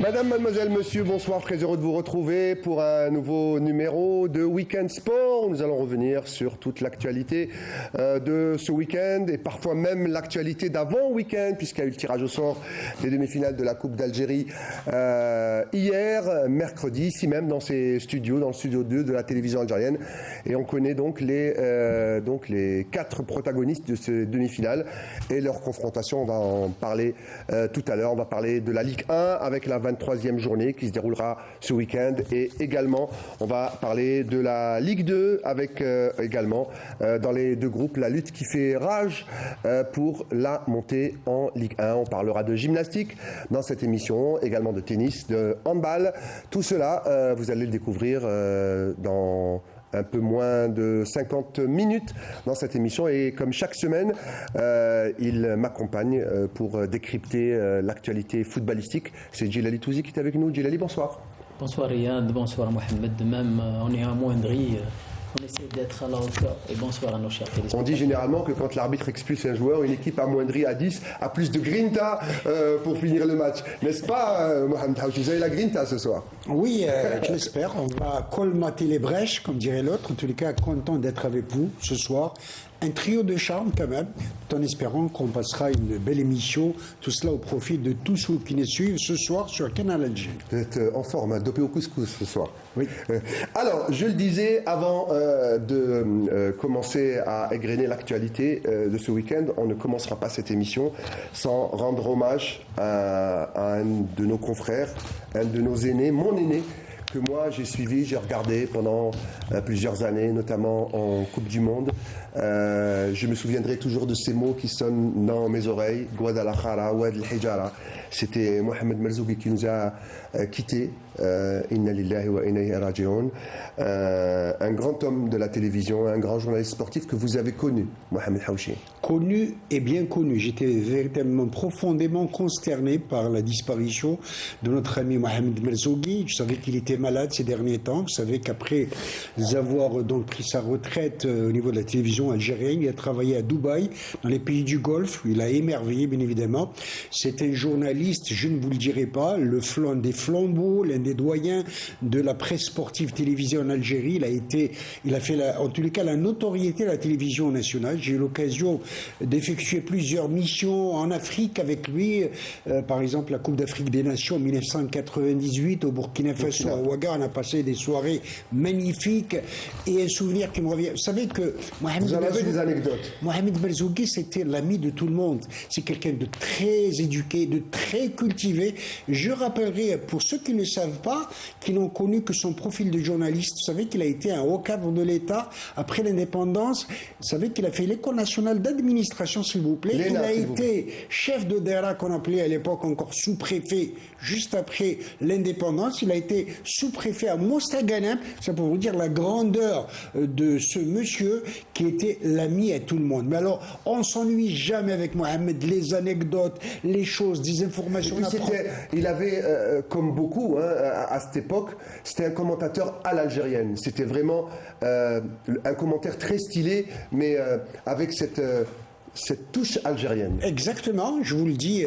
Madame, mademoiselle, monsieur, bonsoir, très heureux de vous retrouver pour un nouveau numéro de Week-end Sport. Nous allons revenir sur toute l'actualité de ce week-end et parfois même l'actualité d'avant week-end, puisqu'il y a eu le tirage au sort des demi-finales de la Coupe d'Algérie hier, mercredi, ici même dans ces studios, dans le studio 2 de la télévision algérienne. Et on connaît donc les 4 protagonistes de ces demi-finales et leur confrontation. On va en parler tout à l'heure. On va parler de la Ligue 1 avec la 23e journée qui se déroulera ce week-end, et également on va parler de la Ligue 2 avec également dans les deux groupes la lutte qui fait rage pour la montée en Ligue 1. On parlera de gymnastique dans cette émission, également de tennis, de handball. Tout cela, vous allez le découvrir dans un peu moins de 50 minutes dans cette émission, et comme chaque semaine, il m'accompagne pour décrypter l'actualité footballistique. C'est Djilali Touzi qui est avec nous. Djilali, bonsoir. Bonsoir Riyad, bonsoir Mohamed. Même on est amoindri, on essaie d'être à la hauteur, et bonsoir à nos chers téléspectateurs. On dit généralement que quand l'arbitre expulse un joueur, une équipe amoindrie à 10 a plus de grinta pour finir le match. N'est-ce pas, Mohamed Haouchi? Vous avez la grinta ce soir? Oui, je l'espère. On va colmater les brèches, comme dirait l'autre. En tous les cas, content d'être avec vous ce soir. Un trio de charme quand même, tout en espérant qu'on passera une belle émission. Tout cela au profit de tous ceux qui nous suivent ce soir sur Canal Alger. Vous êtes en forme, dopé au couscous ce soir. Oui. Alors, je le disais avant de commencer à égrener l'actualité de ce week-end, on ne commencera pas cette émission sans rendre hommage à un de nos confrères, un de nos aînés, mon aîné, que moi j'ai suivi, j'ai regardé pendant plusieurs années, notamment en Coupe du Monde. Je me souviendrai toujours de ces mots qui sonnent dans mes oreilles: Guadalajara, Ouad el-Hijara. C'était Mohamed Merzougui qui nous a quittés. Inna lillahi wa inna ilayhi raji'un. Un grand homme de la télévision, un grand journaliste sportif que vous avez connu, Mohamed Haouchi. Connu et bien connu. J'étais véritablement profondément consterné par la disparition de notre ami Mohamed Merzougui. Je savais qu'il était malade ces derniers temps. Vous savez qu'après avoir donc pris sa retraite au niveau de la télévision algérienne, il a travaillé à Dubaï, dans les pays du Golfe. Il a émerveillé, bien évidemment. C'est un journaliste, je ne vous le dirai pas, des flambeaux, l'un des doyens de la presse sportive télévisée en Algérie. Il a fait en tous les cas la notoriété de la télévision nationale. J'ai eu l'occasion d'effectuer plusieurs missions en Afrique avec lui, par exemple la Coupe d'Afrique des Nations en 1998 au Burkina Faso, à Ouaga. On a passé des soirées magnifiques, et un souvenir qui me revient. Vous savez que Vous en avez des anecdotes. Mohamed Merzougui, c'était l'ami de tout le monde. C'est quelqu'un de très éduqué, de très cultivé. Je rappellerai, pour ceux qui ne savent pas, qui n'ont connu que son profil de journaliste, vous savez qu'il a été un haut cadre de l'État après l'indépendance. Vous savez qu'il a fait l'École nationale d'administration, s'il vous plaît. Il a été chef de DERA, qu'on appelait à l'époque encore sous-préfet, juste après l'indépendance. Il a été sous-préfet à Mostaganem. Ça pour vous dire la grandeur de ce monsieur qui était l'ami à tout le monde. Mais alors, on s'ennuie jamais avec Mohamed. Les anecdotes, les choses, des informations. Il avait, comme beaucoup à cette époque, c'était un commentateur à l'algérienne. C'était vraiment un commentaire très stylé, mais avec cette touche algérienne. Exactement, je vous le dis.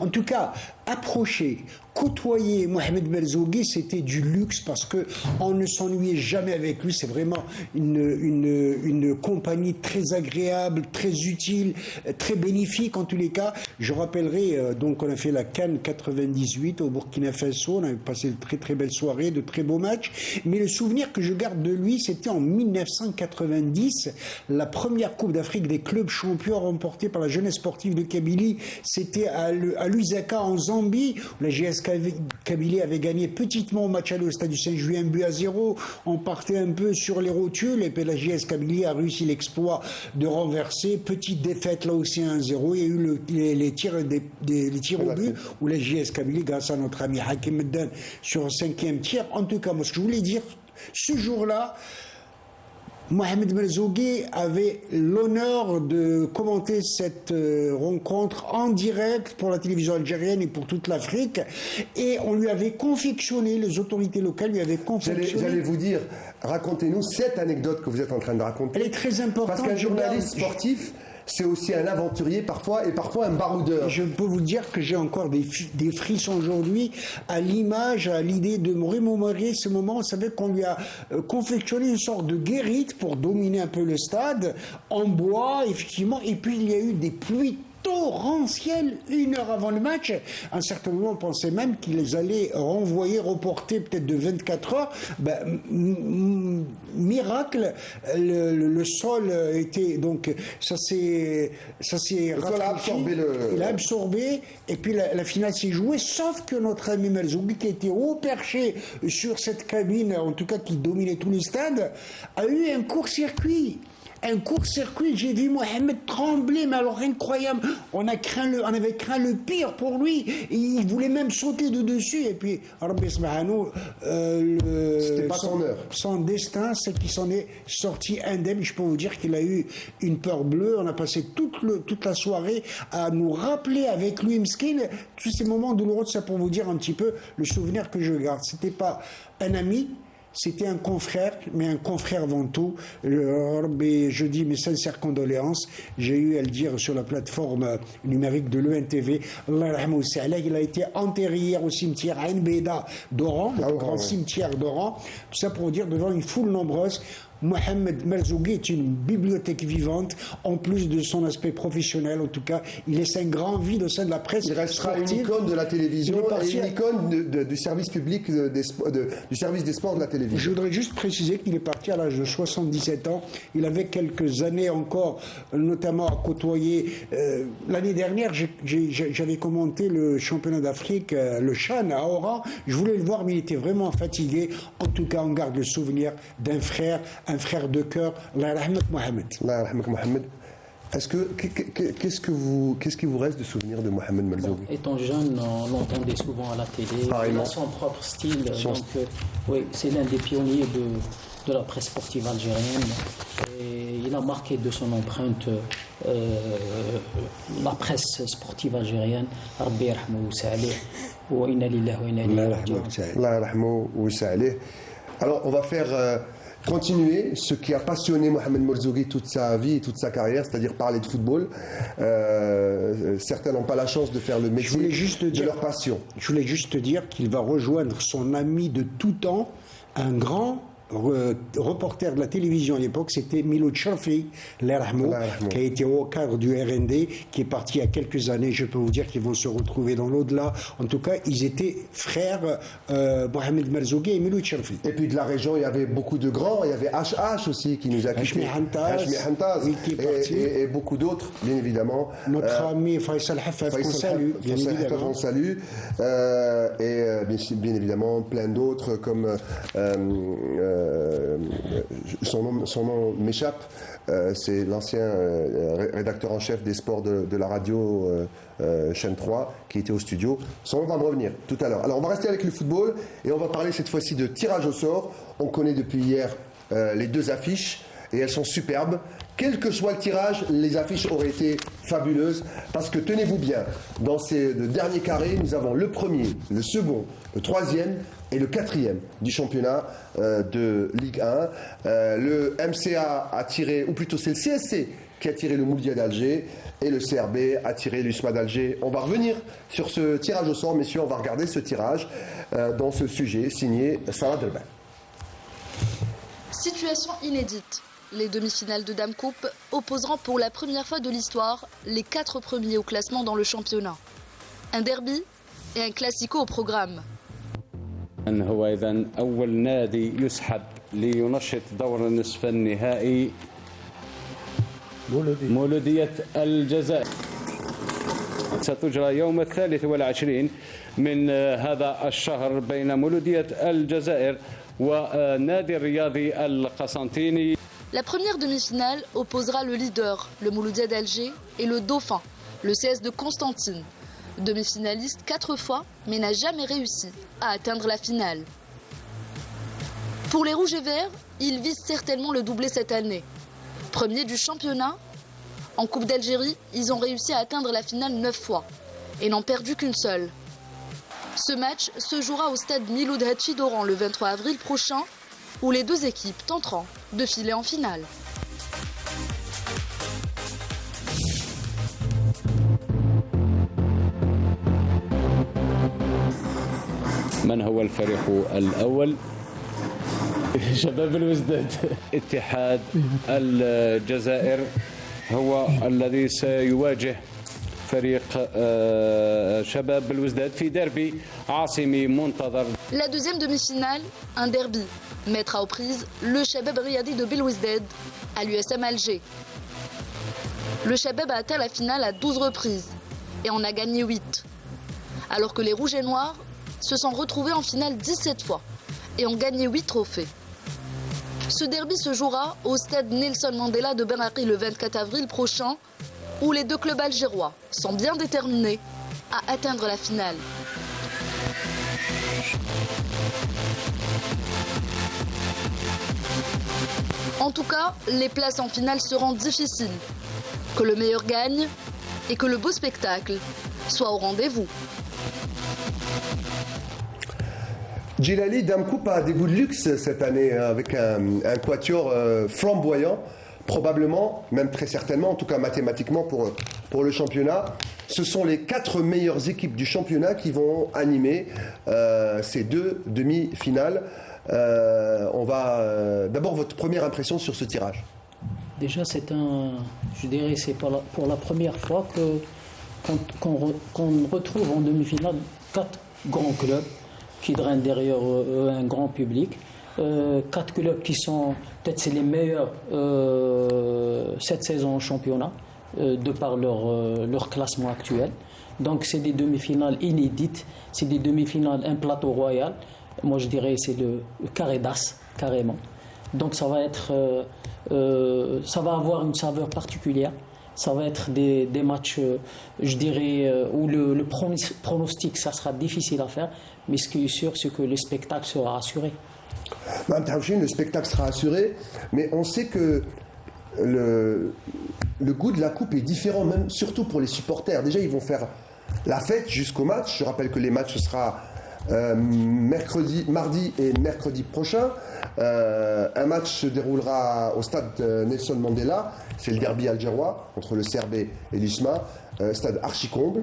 En tout cas, approcher, côtoyer Mohamed Merzougui, c'était du luxe, parce que on ne s'ennuyait jamais avec lui. C'est vraiment une compagnie très agréable, très utile, très bénéfique en tous les cas. Je rappellerai, donc on a fait la CAN 98 au Burkina Faso, on a passé de très très belles soirées, de très beaux matchs, mais le souvenir que je garde de lui, c'était en 1990, la première Coupe d'Afrique des clubs champions remportée par la jeunesse sportive de Kabylie. C'était à Lusaka en Zambie, où la GS Kabylie avait gagné petitement au match aller au stade du Saint-Juin, 1-0. On partait un peu sur les rotules, et puis la GS Kabylie a réussi l'exploit de renverser. Petite défaite là aussi 1-0. Il y a eu les tirs au but, où la GS Kabylie, grâce à notre ami Hakim Meddan, sur un 5e tir. En tout cas, moi ce que je voulais dire, ce jour-là, Mohamed Merzougui avait l'honneur de commenter cette rencontre en direct pour la télévision algérienne et pour toute l'Afrique, et on lui avait confectionné, les autorités locales lui avaient confectionné. J'allais vous dire, racontez-nous cette anecdote que vous êtes en train de raconter. Elle est très importante. Parce qu'un journaliste sportif, c'est aussi un aventurier parfois et parfois un baroudeur. Je peux vous dire que j'ai encore des frissons aujourd'hui à l'image, à l'idée de Raymond Morier, ce moment, vous savez qu'on lui a confectionné une sorte de guérite pour dominer un peu le stade, en bois, effectivement, et puis il y a eu des pluies torrentiel 1 heure avant le match. À un certain moment, on pensait même qu'ils allaient renvoyer, reporter peut-être de 24 heures. Miracle, le sol était donc ça s'est absorbé il a absorbé et puis la finale s'est jouée. Sauf que notre ami Merzougi, qui était haut perché sur cette cabine, en tout cas qui dominait tous les stades, a eu un court-circuit. Un court-circuit, j'ai vu Mohamed trembler, mais alors incroyable. On avait craint le pire pour lui. Il voulait même sauter de dessus. Et puis, Rabbi Subhanahu, c'était pas son heure. Son destin, c'est qu'il s'en est sorti indemne. Je peux vous dire qu'il a eu une peur bleue. On a passé toute la soirée à nous rappeler avec lui, Mskin, tous ces moments douloureux. Ça pour vous dire un petit peu le souvenir que je garde. C'était pas un ami. C'était un confrère, mais un confrère avant tout. Je dis mes sincères condoléances. J'ai eu à le dire sur la plateforme numérique de l'ENTV. Il a été enterré hier au cimetière Ain Beida d'Oran, le grand cimetière d'Oran. Tout ça pour vous dire devant une foule nombreuse. Mohamed Merzougi est une bibliothèque vivante, en plus de son aspect professionnel. En tout cas, il laisse un grand vide au sein de la presse. Il restera sportive. une icône de la télévision et une icône du service public du service des sports de la télévision. Je voudrais juste préciser qu'il est parti à l'âge de 77 ans. Il avait quelques années encore, notamment à côtoyer. L'année dernière, j'avais commenté le championnat d'Afrique, le Chan à Oran. Je voulais le voir, mais il était vraiment fatigué. En tout cas, on garde le souvenir d'un frère, un frère de cœur, Allah rahmak Mohamed. Allah rahmak Mohamed. Qu'est-ce qui vous reste de souvenirs de Mohamed Merzougi? Étant jeune, on l'entendait souvent à la télé. Il a son propre style. Oui, c'est l'un des pionniers de la presse sportive algérienne. Et il a marqué de son empreinte la presse sportive algérienne. Rabbi yarhamou wa sa'alih. Wa inna lillahi wa inna ilayhi raji'un. Allah yarhamou wa sa'alih. Alors, on va faire continuer ce qui a passionné Mohamed Merzougi toute sa vie et toute sa carrière, c'est-à-dire parler de football. Certains n'ont pas la chance de faire le métier de leur passion. Je voulais juste te dire qu'il va rejoindre son ami de tout temps, un grand reporter de la télévision à l'époque, c'était Milou Tcherfi, qui a été au cadre du RND, qui est parti il y a quelques années. Je peux vous dire qu'ils vont se retrouver dans l'au-delà. En tout cas, ils étaient frères, Mohamed Merzougi et Milou Tcherfi. Et puis de la région, il y avait beaucoup de grands. Il y avait HH aussi qui nous a quittés. Hachmi Hantaz et beaucoup d'autres, bien évidemment. Notre ami Faisal Hafaf, qu'on salue. On salue. Et bien évidemment, plein d'autres comme son nom m'échappe, c'est l'ancien rédacteur en chef des sports de la radio chaîne 3 qui était au studio. Son nom va me revenir tout à l'heure. Alors on va rester avec le football et on va parler cette fois-ci de tirage au sort. On connaît depuis hier les deux affiches et elles sont superbes. Quel que soit le tirage, les affiches auraient été fabuleuses parce que tenez-vous bien, dans ces derniers carrés, nous avons le premier, le second, le troisième et le quatrième du championnat de Ligue 1. Le MCA a tiré, ou plutôt c'est le CSC qui a tiré le Mouloudia d'Alger et le CRB a tiré l'USMA d'Alger. On va revenir sur ce tirage au sort, messieurs, on va regarder ce tirage dans ce sujet signé Sarah Delban. Situation inédite. Les demi-finales de Dame Coupe opposeront pour la première fois de l'histoire les 4 premiers au classement dans le championnat. Un derby et un classico au programme. هو إذن أول نادي يسحب لينشط دور النصف النهائي مولودية الجزائر. ستجرى يوم 23 من هذا الشهر بين مولودية الجزائر ونادي الرياضي القسنطيني. La première demi-finale opposera le leader, le Mouloudia d'Alger, et le dauphin, le CS de Constantine. Demi-finaliste 4 fois, mais n'a jamais réussi à atteindre la finale. Pour les Rouges et Verts, ils visent certainement le doublé cette année. Premier du championnat, en Coupe d'Algérie, ils ont réussi à atteindre la finale 9 fois et n'ont perdu qu'une seule. Ce match se jouera au stade Miloud Hatchi d'Oran le 23 avril prochain, où les deux équipes tenteront de filer en finale. من هو الفريق الأول؟ شباب الوزداد. اتحاد الجزائر هو الذي سيواجه فريق شباب الوزداد في ديربي عاصمي منتظر. La deuxième demi-finale, un derby, mettra aux prises le Chabab Riyadi de Belouizdad à l'USM Alger. Le Chabab a atteint la finale à 12 reprises et en a gagné 8. Alors que les Rouges et Noirs se sont retrouvés en finale 17 fois et ont gagné 8 trophées. Ce derby se jouera au stade Nelson Mandela de Benaki le 24 avril prochain, où les deux clubs algérois sont bien déterminés à atteindre la finale. En tout cas, les places en finale seront difficiles. Que le meilleur gagne et que le beau spectacle soit au rendez-vous. Djilali Damkoup a des goûts de luxe cette année avec un quatuor flamboyant, probablement, même très certainement, en tout cas mathématiquement pour le championnat. Ce sont les 4 meilleures équipes du championnat qui vont animer ces 2 demi-finales. On va d'abord votre première impression sur ce tirage. Déjà, c'est pour la première fois qu'on retrouve en demi-finale 4 grands clubs qui drainent derrière un grand public. 4 clubs qui sont peut-être les meilleurs cette saison au championnat, de par leur classement actuel. Donc c'est des demi-finales inédites, c'est des demi-finales un plateau royal. Moi je dirais c'est le carré d'as, carrément. Donc ça va avoir une saveur particulière. Ça va être des matchs, je dirais, où le pronostic, ça sera difficile à faire. Mais ce qui est sûr, c'est que le spectacle sera assuré. Mme Taouchine, le spectacle sera assuré, mais on sait que le goût de la coupe est différent, même surtout pour les supporters. Déjà, ils vont faire la fête jusqu'au match. Je rappelle que les matchs, ce sera mardi et mercredi prochain. Un match se déroulera au stade Nelson Mandela. C'est le derby algérois entre le CRB et l'USMA. Stade archi-comble.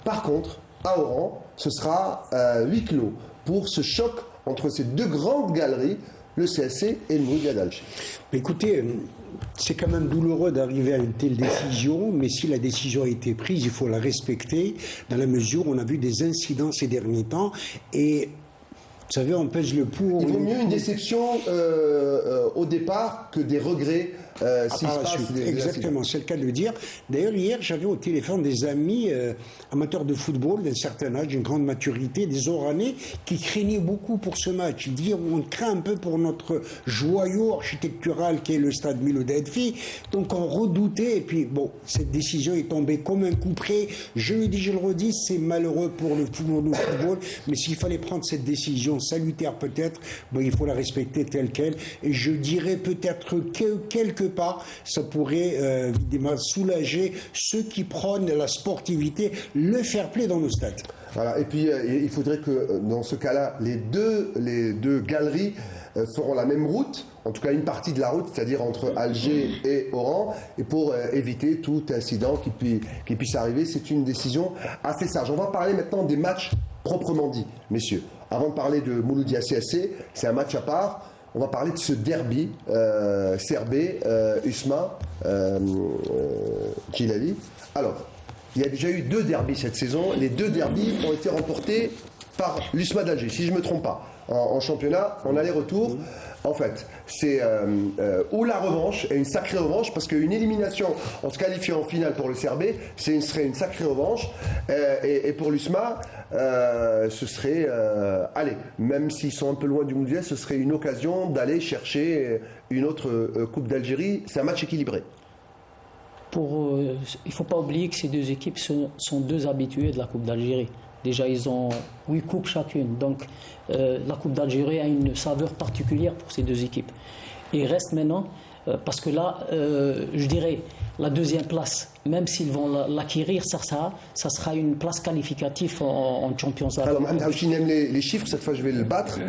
Par contre, à Oran, ce sera huis clos pour ce choc entre ces 2 grandes galeries, le CSC et le Mouloudia d'Alger. Écoutez, c'est quand même douloureux d'arriver à une telle décision, mais si la décision a été prise, il faut la respecter, dans la mesure où on a vu des incidents ces derniers temps, et vous savez, on pèse le pour. Il vaut mieux une déception au départ que des regrets exactement, c'est le cas de le dire. D'ailleurs, hier, j'avais au téléphone des amis amateurs de football d'un certain âge, d'une grande maturité, des Oranais, qui craignaient beaucoup pour ce match. Ils disaient, on craint un peu pour notre joyau architectural qui est le stade Milo Dadfi. Donc on redoutait, et puis bon, cette décision est tombée comme un coup près. Je le dis, je le redis, c'est malheureux pour le football, mais s'il fallait prendre cette décision salutaire peut-être, bon, il faut la respecter telle qu'elle. Et je dirais peut-être que quelque part, ça pourrait évidemment soulager ceux qui prônent la sportivité, le fair play dans nos stades. Voilà, et puis il faudrait que dans ce cas-là, les deux galeries feront la même route, en tout cas une partie de la route, c'est-à-dire entre Alger et Oran, et pour éviter tout incident qui puisse arriver. C'est une décision assez sage. On va parler maintenant des matchs proprement dits, messieurs. Avant de parler de Mouloudia CSC, c'est un match à part. On va parler de ce derby CRB, USMA, Djilali. Alors, il y a déjà eu 2 derbys cette saison. Les 2 derbys ont été remportés par l'USMA d'Alger, si je ne me trompe pas. En championnat, en aller-retour. En fait, c'est ou la revanche, et une sacrée revanche, parce qu'une élimination en se qualifiant en finale pour le CRB, serait une sacrée revanche. Et pour l'USMA, ce serait, même s'ils sont un peu loin du mondial, ce serait une occasion d'aller chercher une autre Coupe d'Algérie. C'est un match équilibré. Il ne faut pas oublier que ces 2 équipes sont 2 habitués de la Coupe d'Algérie. Déjà, ils ont 8 coupes chacune. Donc, la Coupe d'Algérie a une saveur particulière pour ces 2 équipes. Et il reste maintenant, parce que là, je dirais, la 2e place, même s'ils vont l'acquérir, ça sera une place qualificative en Champions League. Alors, Mohamed Haouchine aime les chiffres, cette fois je vais le battre.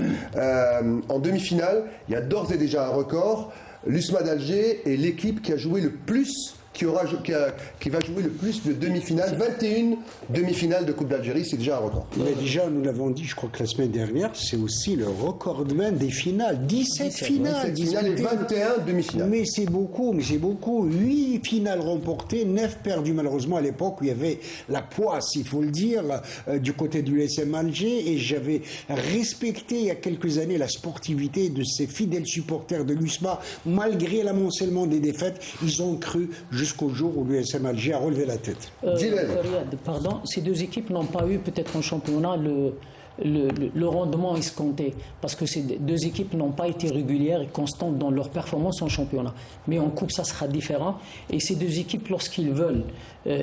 En demi-finale, il y a d'ores et déjà un record. L'USMA d'Alger est l'équipe qui a joué le plus, qui va jouer le plus de demi-finales. 21 demi-finales de Coupe d'Algérie, c'est déjà un record. Mais déjà, nous l'avons dit, je crois que la semaine dernière, c'est aussi le record de main des finales. 17 finales. 17 finales et 21 demi-finales. Mais c'est beaucoup. 8 finales remportées, 9 perdues malheureusement à l'époque où il y avait la poisse, il faut le dire, du côté du l'USM Alger. Et j'avais respecté il y a quelques années la sportivité de ces fidèles supporters de l'USMA. Malgré l'amoncellement des défaites, ils ont cru jusqu'au jour où l'USM Alger a relevé la tête. Riyad, pardon, ces deux équipes n'ont pas eu peut-être en championnat le rendement escompté, parce que ces deux équipes n'ont pas été régulières et constantes dans leur performance en championnat. Mais en coupe, ça sera différent. Et ces deux équipes, lorsqu'ils veulent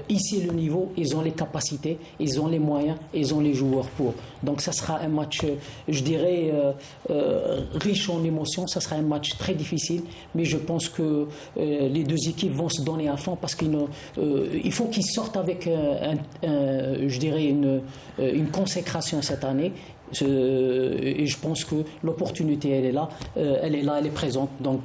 hisser le niveau, ils ont les capacités, ils ont les moyens, ils ont les joueurs pour. Donc ça sera un match, je dirais, riche en émotions. Ça sera un match très difficile, mais je pense que les deux équipes vont se donner à fond, parce qu'il faut qu'ils sortent avec, je dirais, une consécration cette année. Et je pense que l'opportunité, elle est là, elle est présente. Donc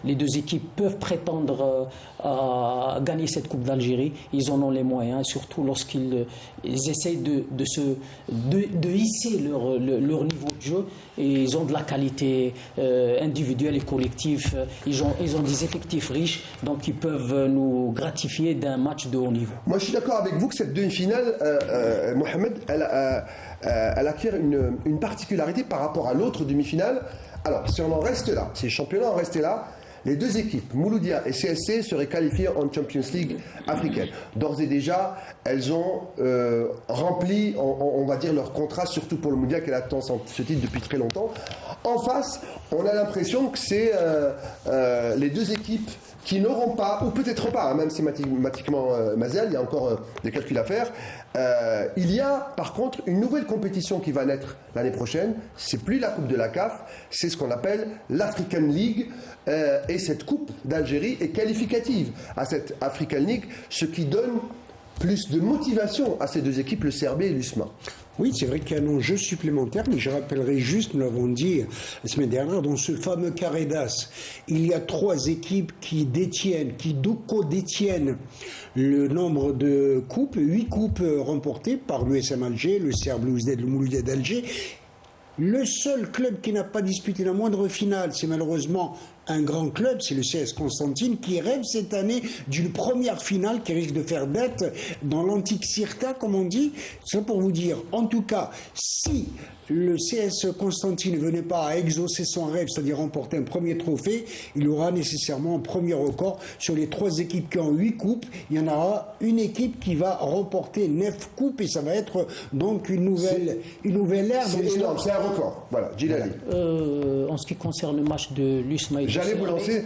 les deux équipes peuvent prétendre à gagner cette Coupe d'Algérie. Ils en ont les moyens, surtout lorsqu'ils essayent de hisser leur niveau de jeu. Et ils ont de la qualité individuelle et collective. Ils ont des effectifs riches, donc ils peuvent nous gratifier d'un match de haut niveau. Moi, je suis d'accord avec vous que cette demi-finale, Mohamed, elle acquiert une particularité par rapport à l'autre demi-finale. Alors, si on en reste là, si les championnats en restaient là, les deux équipes, Mouloudia et CSC, seraient qualifiées en Champions League africaine. D'ores et déjà, elles ont rempli, on va dire, leur contrat, surtout pour le Mouloudia qui attend ce titre depuis très longtemps. En face, on a l'impression que c'est les deux équipes qui n'auront pas, ou peut-être pas, même si mathématiquement Mazel, il y a encore des calculs à faire. Il y a par contre une nouvelle compétition qui va naître l'année prochaine. C'est plus la Coupe de la CAF, c'est ce qu'on appelle l'African League. Et cette Coupe d'Algérie est qualificative à cette African League, ce qui donne plus de motivation à ces deux équipes, le CRB et l'USMA. Oui, c'est vrai qu'il y a un enjeu supplémentaire, mais je rappellerai juste, nous l'avons dit la semaine dernière, dans ce fameux carré d'As, il y a 3 équipes qui co-détiennent le nombre de coupes, 8 coupes remportées par l'USM Alger, le CR Belouizdad, le Mouloudia d'Alger. Le seul club qui n'a pas disputé la moindre finale, c'est malheureusement un grand club, c'est le CS Constantine, qui rêve cette année d'une première finale qui risque de faire date dans l'antique Cirta, comme on dit. C'est pour vous dire, en tout cas, si le CS Constantine ne venait pas à exaucer son rêve, c'est-à-dire remporter un premier trophée, il aura nécessairement un premier record. Sur les 3 équipes qui ont 8 coupes, il y en aura une équipe qui va remporter 9 coupes, et ça va être donc une nouvelle ère. C'est énorme, c'est un record. Voilà, Djilali. En ce qui concerne le match de l'USMA, J'allais vous lancer,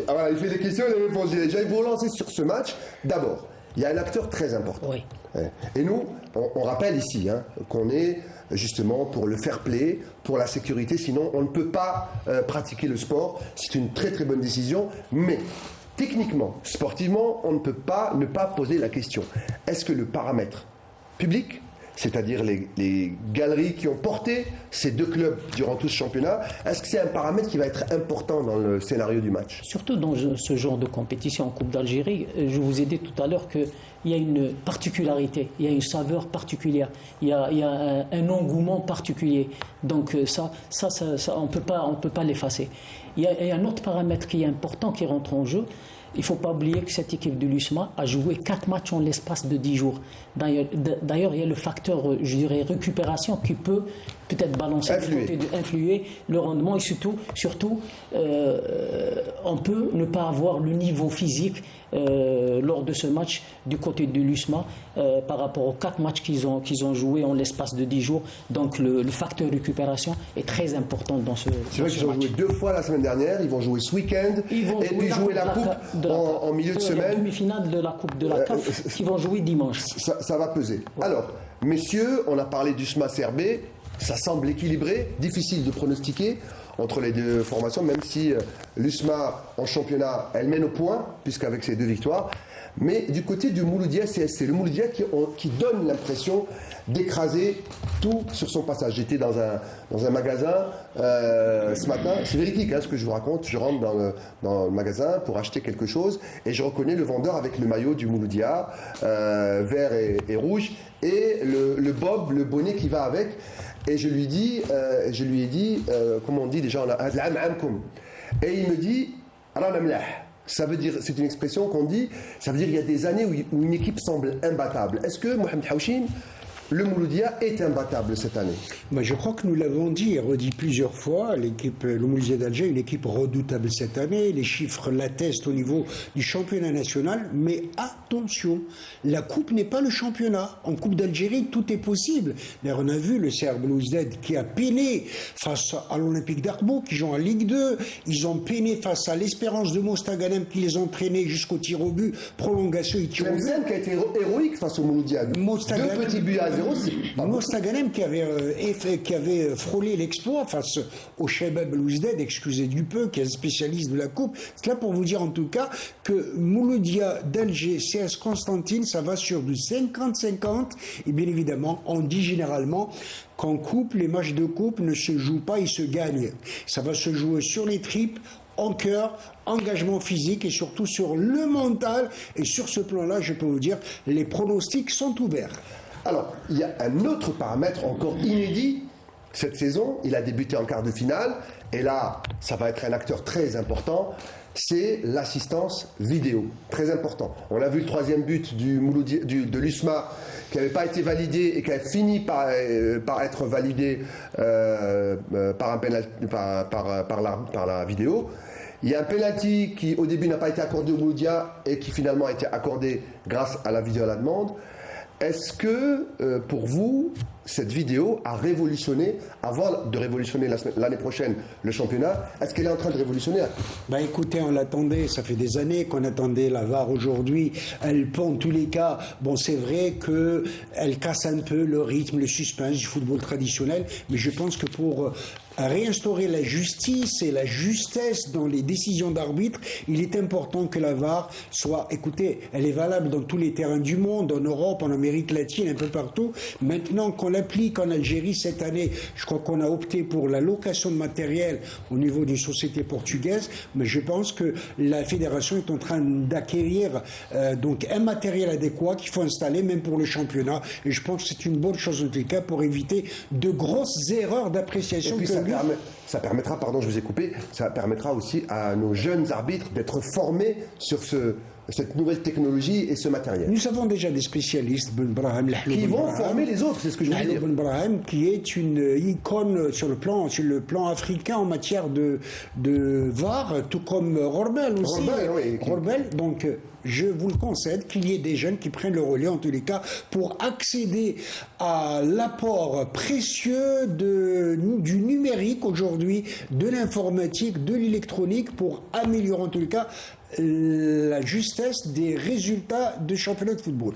voilà, il fait des questions, il répond. J'allais vous relancer sur ce match. D'abord, il y a un acteur très important. Oui. Et nous, on rappelle ici qu'on est justement pour le fair play, pour la sécurité, sinon on ne peut pas pratiquer le sport. C'est une très très bonne décision, mais techniquement, sportivement, on ne peut pas ne pas poser la question. Est-ce que le paramètre public, c'est-à-dire les galeries qui ont porté ces deux clubs durant tout ce championnat, est-ce que c'est un paramètre qui va être important dans le scénario du match? Surtout dans ce genre de compétition en Coupe d'Algérie, je vous ai dit tout à l'heure qu'il y a une particularité, il y a une saveur particulière, il y a un engouement particulier. Donc ça on peut pas l'effacer. Il y a un autre paramètre qui est important qui rentre en jeu. Il ne faut pas oublier que cette équipe de l'USMA a joué 4 matchs en l'espace de 10 jours. D'ailleurs, il y a le facteur, je dirais, récupération qui peut peut-être balancer, influer le rendement. Et surtout on peut ne pas avoir le niveau physique lors de ce match du côté de l'USMA par rapport aux 4 matchs qu'ils ont joués en l'espace de 10 jours. Donc le facteur récupération est très important dans ce match. C'est vrai qu'ils ont joué 2 fois la semaine dernière, ils vont jouer ce week-end, et puis jouer la coupe en milieu de semaine. La demi-finale de la Coupe de la CAF qui vont jouer dimanche. Ça va peser. Ouais. Alors, messieurs, on a parlé du SMA CRB, ça semble équilibré, difficile de pronostiquer entre les deux formations, même si l'USMA en championnat, elle mène au point, puisqu'avec ses 2 victoires. mais du côté du Mouloudia CSC. Le Mouloudia qui donne l'impression d'écraser tout sur son passage. J'étais dans un magasin ce matin, c'est véridique ce que je vous raconte, je rentre dans le magasin pour acheter quelque chose et je reconnais le vendeur avec le maillot du Mouloudia, vert et rouge, et le bob, le bonnet qui va avec. Et je lui ai dit, comment on dit déjà, et il me dit, ça veut dire, c'est une expression qu'on dit, ça veut dire il y a des années où une équipe semble imbattable. Est-ce que Mohamed Houchim, le Mouloudia est imbattable cette année? Je crois que nous l'avons dit et redit plusieurs fois, le Mouloudia d'Alger, une équipe redoutable cette année, les chiffres l'attestent au niveau du championnat national, mais attention, la coupe n'est pas le championnat. En Coupe d'Algérie, tout est possible. D'ailleurs, on a vu le CR Belouizdad qui a peiné face à l'Olympique d'Arbo, qui joue en Ligue 2, ils ont peiné face à l'Espérance de Mostaganem, qui les ont entraînés jusqu'au tir au but, prolongation et tir au but. Tlemcen qui a été héroïque face au Mouloudia. 2 petits buts à 0. Mostaganem qui avait frôlé l'exploit face au Chebab Belouizdad, excusez du peu, qui est un spécialiste de la coupe. C'est là pour vous dire en tout cas que Mouloudia d'Alger, CS Constantine, ça va sur du 50-50. Et bien évidemment, on dit généralement qu'en coupe, les matchs de coupe ne se jouent pas, ils se gagnent. Ça va se jouer sur les tripes, en cœur, engagement physique et surtout sur le mental. Et sur ce plan-là, je peux vous dire, les pronostics sont ouverts. Alors, il y a un autre paramètre encore inédit cette saison. Il a débuté en quart de finale. Et là, ça va être un acteur très important. C'est l'assistance vidéo. Très important. On a vu le 3e but de l'USMA qui n'avait pas été validé et qui a fini par être validé par la vidéo. Il y a un penalty qui au début n'a pas été accordé au Mouloudia et qui finalement a été accordé grâce à la vidéo à la demande. Est-ce que, pour vous, cette vidéo a révolutionné, avant de révolutionner l'année prochaine le championnat, est-ce qu'elle est en train de révolutionner? Écoutez, on l'attendait, ça fait des années qu'on attendait la VAR aujourd'hui. Elle peut en tous les cas, c'est vrai qu'elle casse un peu le rythme, le suspense du football traditionnel, mais je pense que pour réinstaurer la justice et la justesse dans les décisions d'arbitre, il est important que la VAR soit, écoutez, elle est valable dans tous les terrains du monde, en Europe, en Amérique latine, un peu partout. Maintenant qu'on l'applique en Algérie cette année, je crois qu'on a opté pour la location de matériel au niveau d'une société portugaise, mais je pense que la fédération est en train d'acquérir donc un matériel adéquat qu'il faut installer même pour le championnat, et je pense que c'est une bonne chose en tout cas pour éviter de grosses erreurs d'appréciation. Ça permettra, pardon, je vous ai coupé, ça permettra aussi à nos jeunes arbitres d'être formés sur cette nouvelle technologie et ce matériel. Nous avons déjà des spécialistes, qui vont former les autres, c'est ce que je voulais dire. Ben Brahim, qui est une icône sur le plan africain en matière de VAR, tout comme Rorbel aussi. Rorbel, donc je vous le concède, qu'il y ait des jeunes qui prennent le relais, en tous les cas, pour accéder à l'apport précieux du numérique aujourd'hui, de l'informatique, de l'électronique, pour améliorer en tous les cas la justesse des résultats de championnat de football.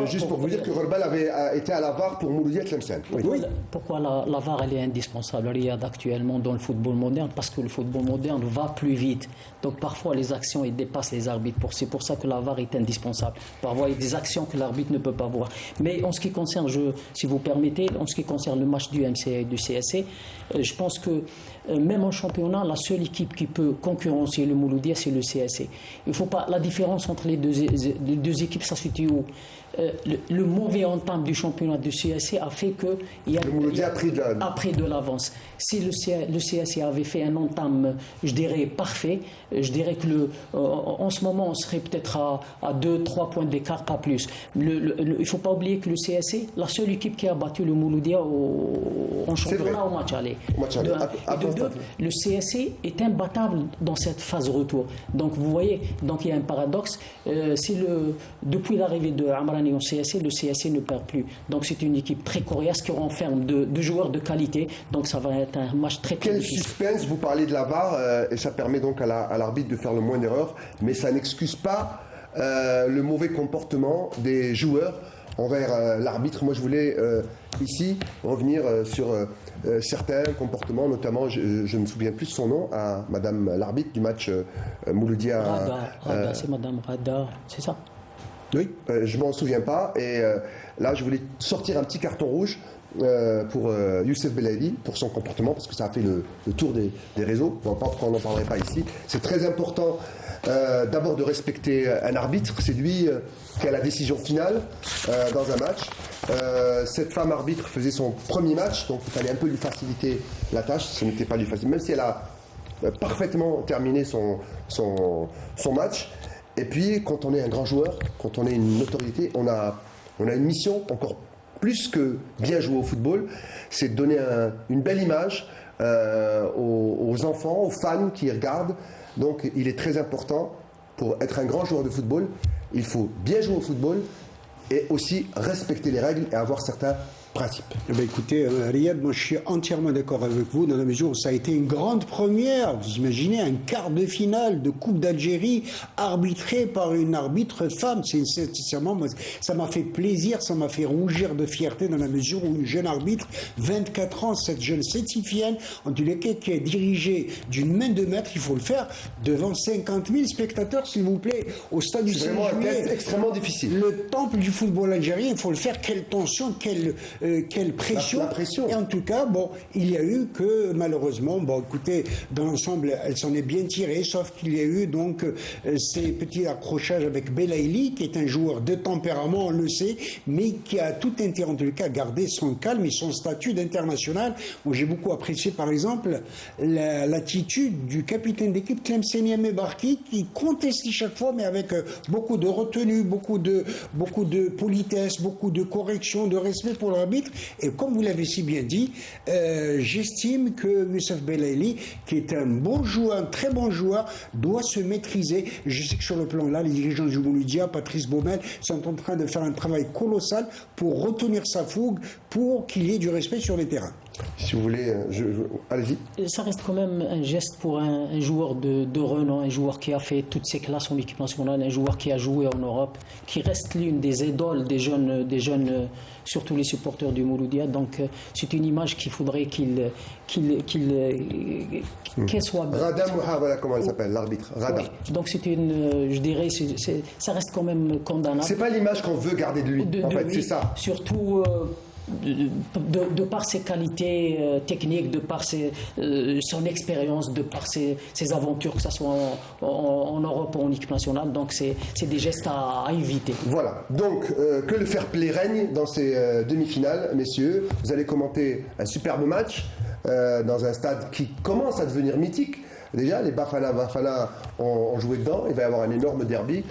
Juste pour vous dire que Rorbel avait été à la VAR pour Mouloudia Tlemcen. Oui. Pourquoi la VAR elle est indispensable, Riyad, actuellement dans le football moderne? Parce que le football moderne va plus vite. Donc parfois les actions dépassent les arbitres. C'est pour ça que la VAR est indispensable. Parfois il y a des actions que l'arbitre ne peut pas voir. Mais en ce qui concerne, si vous permettez, en ce qui concerne le match du MCA et du CSC, je pense que même en championnat, la seule équipe qui peut concurrencer le Mouloudia, c'est le CSC. Il faut pas, la différence entre les deux équipes, ça se situe où? Le mauvais entame du championnat du CSC a fait que le Mouloudia a pris de l'avance. Si le CSC avait fait un entame, je dirais parfait, je dirais que en ce moment on serait peut-être à 2-3 points d'écart, pas plus. Il ne faut pas oublier que le CSC, la seule équipe qui a battu le Mouloudia en championnat au match aller. De deux, le CSC est imbattable dans cette phase retour. Donc vous voyez, donc il y a un paradoxe. Depuis l'arrivée de Amrani au CSC, le CSC ne perd plus. Donc c'est une équipe très coriace qui renferme de joueurs de qualité. Donc ça va être un match très Quel difficile. suspense, vous parlez de la VAR, et ça permet donc à l'arbitre de faire le moins d'erreurs, mais ça n'excuse pas le mauvais comportement des joueurs envers l'arbitre. Moi je voulais ici revenir sur certains comportements, notamment je ne me souviens plus de son nom, à Madame l'arbitre du match Mouloudia. Rada, c'est Madame Rada, c'est ça. Oui. Je m'en souviens pas. Et là, je voulais sortir un petit carton rouge pour Youssef Belaïli, pour son comportement, parce que ça a fait le tour des réseaux. On n'en parlerait pas ici. C'est très important d'abord de respecter un arbitre. C'est lui qui a la décision finale dans un match. Cette femme arbitre faisait son premier match, donc il fallait un peu lui faciliter la tâche. Ce n'était pas lui facile, même si elle a parfaitement terminé son match. Et puis, quand on est un grand joueur, quand on est une autorité, on a une mission encore plus que bien jouer au football, c'est de donner une belle image aux enfants, aux fans qui regardent. Donc, il est très important, pour être un grand joueur de football, il faut bien jouer au football et aussi respecter les règles et avoir certains principes. Eh bien, écoutez, Riyad, moi je suis entièrement d'accord avec vous dans la mesure où ça a été une grande première. Vous imaginez un quart de finale de Coupe d'Algérie arbitré par une arbitre femme. Sincèrement, moi, ça m'a fait plaisir, ça m'a fait rougir de fierté dans la mesure où une jeune arbitre, 24 ans, cette jeune sétifienne, en tous les cas, qui est dirigée d'une main de maître, il faut le faire devant 50 000 spectateurs, s'il vous plaît, au stade du 6 C'est vraiment un juillet. test extrêmement difficile. Le temple du football algérien, il faut le faire. Quelle tension, quelle pression. La pression. Et en tout cas, bon, il y a eu que malheureusement, bon, écoutez, dans l'ensemble, elle s'en est bien tirée, sauf qu'il y a eu donc ces petits accrochages avec Belaïli, qui est un joueur de tempérament, on le sait, mais qui a tout intérêt en tout cas à garder son calme et son statut d'international. Moi, j'ai beaucoup apprécié, par exemple, l'attitude du capitaine d'équipe Tlemceni Mebarki, qui contestait chaque fois, mais avec beaucoup de retenue, beaucoup de politesse, beaucoup de correction, de respect pour l'arbitre. Et comme vous l'avez si bien dit, j'estime que Youssef Belaïli, qui est un bon joueur, un très bon joueur, doit se maîtriser. Je sais que sur le plan là, les dirigeants du Mouloudia, Patrice Baumel, sont en train de faire un travail colossal pour retenir sa fougue, pour qu'il y ait du respect sur les terrains. Si vous voulez, allez-y. Ça reste quand même un geste pour un joueur de renom, un joueur qui a fait toutes ses classes en équipe nationale, un joueur qui a joué en Europe, qui reste l'une des idoles des jeunes, surtout les supporters du Mouloudia. Donc c'est une image qu'il faudrait qu'elle soit... Rada Mouha, voilà comment elle s'appelle, l'arbitre. Rada. Oui. Donc c'est je dirais, ça reste quand même condamnable. C'est pas l'image qu'on veut garder de lui, en fait, c'est ça. Surtout... De par ses qualités techniques, de par son expérience, de par ses aventures, que ce soit en Europe ou en équipe nationale. Donc c'est des gestes à éviter. Voilà, donc que le fair play règne dans ces demi-finales, messieurs. Vous allez commenter un superbe match dans un stade qui commence à devenir mythique. Déjà, les Bafana ont joué dedans. Il va y avoir un énorme derby.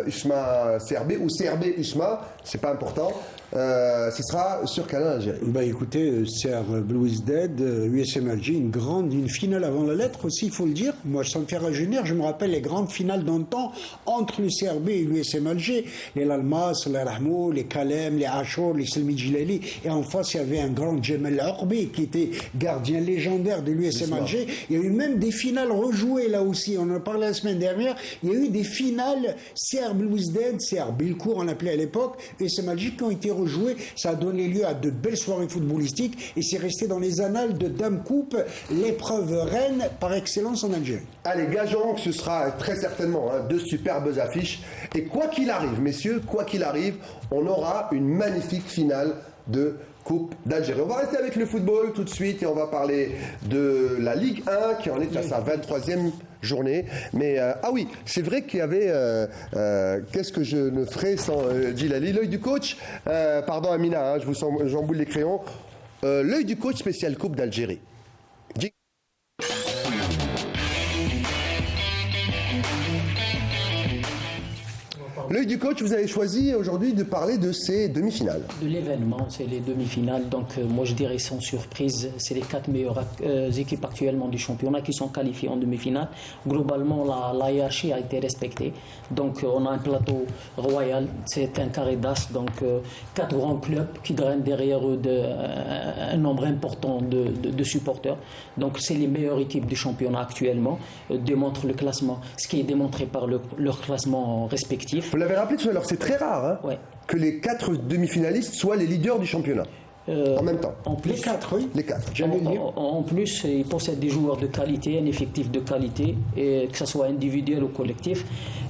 Usma-CRB ou CRB-Usma, c'est pas important. Ce sera sur Canal Algérie. Bah écoutez, CR Blues Dead, USM Alger, une finale avant la lettre aussi, il faut le dire. Moi, sans me faire rajeunir, je me rappelle les grandes finales d'antan entre le CRB et l'USM Alger. Les Lalmas, les Rahmou, les Kalem, les Achour, les Selmi Djilali. Et en face, il y avait un grand Djemal Orbi qui était gardien légendaire de l'USM Alger. Il y a eu même des finales rejouées là aussi. On en a parlé la semaine dernière. Il y a eu des finales CR Blues Dead, CR Bilcourt, on l'appelait à l'époque, USM Alger qui ont été rejouées. Ça a donné lieu à de belles soirées footballistiques et c'est resté dans les annales de Dame Coupe, l'épreuve reine par excellence en Algérie. Allez, gageons que ce sera très certainement deux superbes affiches. Et quoi qu'il arrive, messieurs, quoi qu'il arrive, on aura une magnifique finale de Coupe d'Algérie. On va rester avec le football tout de suite et on va parler de la Ligue 1 qui en est à sa 23e journée. Mais ah oui, c'est vrai qu'il y avait qu'est-ce que je ne ferais sans Djilali, l'œil du coach. Pardon Amina, je vous j'emboule les crayons. L'œil du coach spécial Coupe d'Algérie. L'œil du coach, vous avez choisi aujourd'hui de parler de ces demi-finales. De l'événement, c'est les demi-finales. Donc moi je dirais sans surprise, c'est les 4 meilleures équipes actuellement du championnat qui sont qualifiées en demi-finale. Globalement, la hiérarchie a été respectée. Donc on a un plateau royal, c'est un carré d'as. Donc 4 grands clubs qui drainent derrière eux un nombre important de supporters. Donc c'est les meilleures équipes du championnat actuellement, démontrent le classement, ce qui est démontré par leur classement respectif. Vous l'avez rappelé tout à l'heure, c'est très rare Ouais. que les 4 demi-finalistes soient les leaders du championnat. En même temps. En plus, Les quatre, oui. Les quatre. J'allais dire. En plus, il possède des joueurs de qualité, un effectif de qualité, et que ce soit individuel ou collectif.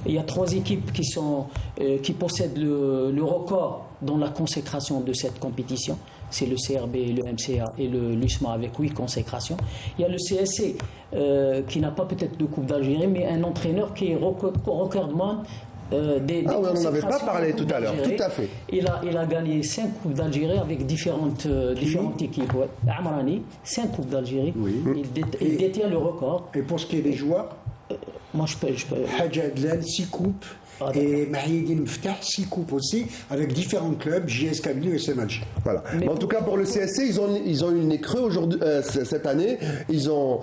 Il y a 3 équipes qui possèdent le record dans la consécration de cette compétition. C'est le CRB, le MCA et l'USMA avec 8 consécrations. Il y a le CSC qui n'a pas peut-être de Coupe d'Algérie, mais un entraîneur qui est recordman des Ah oui, on n'en avait pas consécrations parlé en Coupe tout à l'heure, d'Algérie. tout à fait. Il a gagné 5 Coupes d'Algérie avec différentes équipes. Ouais. Amrani, 5 Coupes d'Algérie. Oui. Il détient le record. Et pour ce qui est des joueurs, Moi, je peux. Hadja Adlal, 6 coupes. Ah, Et Mahieddine Mftah, 6 coupes aussi, avec différents clubs, JS Kabylie et SM Alger. Voilà. Mais en tout cas, pour le CSC, ils ont eu le nez creux aujourd'hui, cette année. Ils sont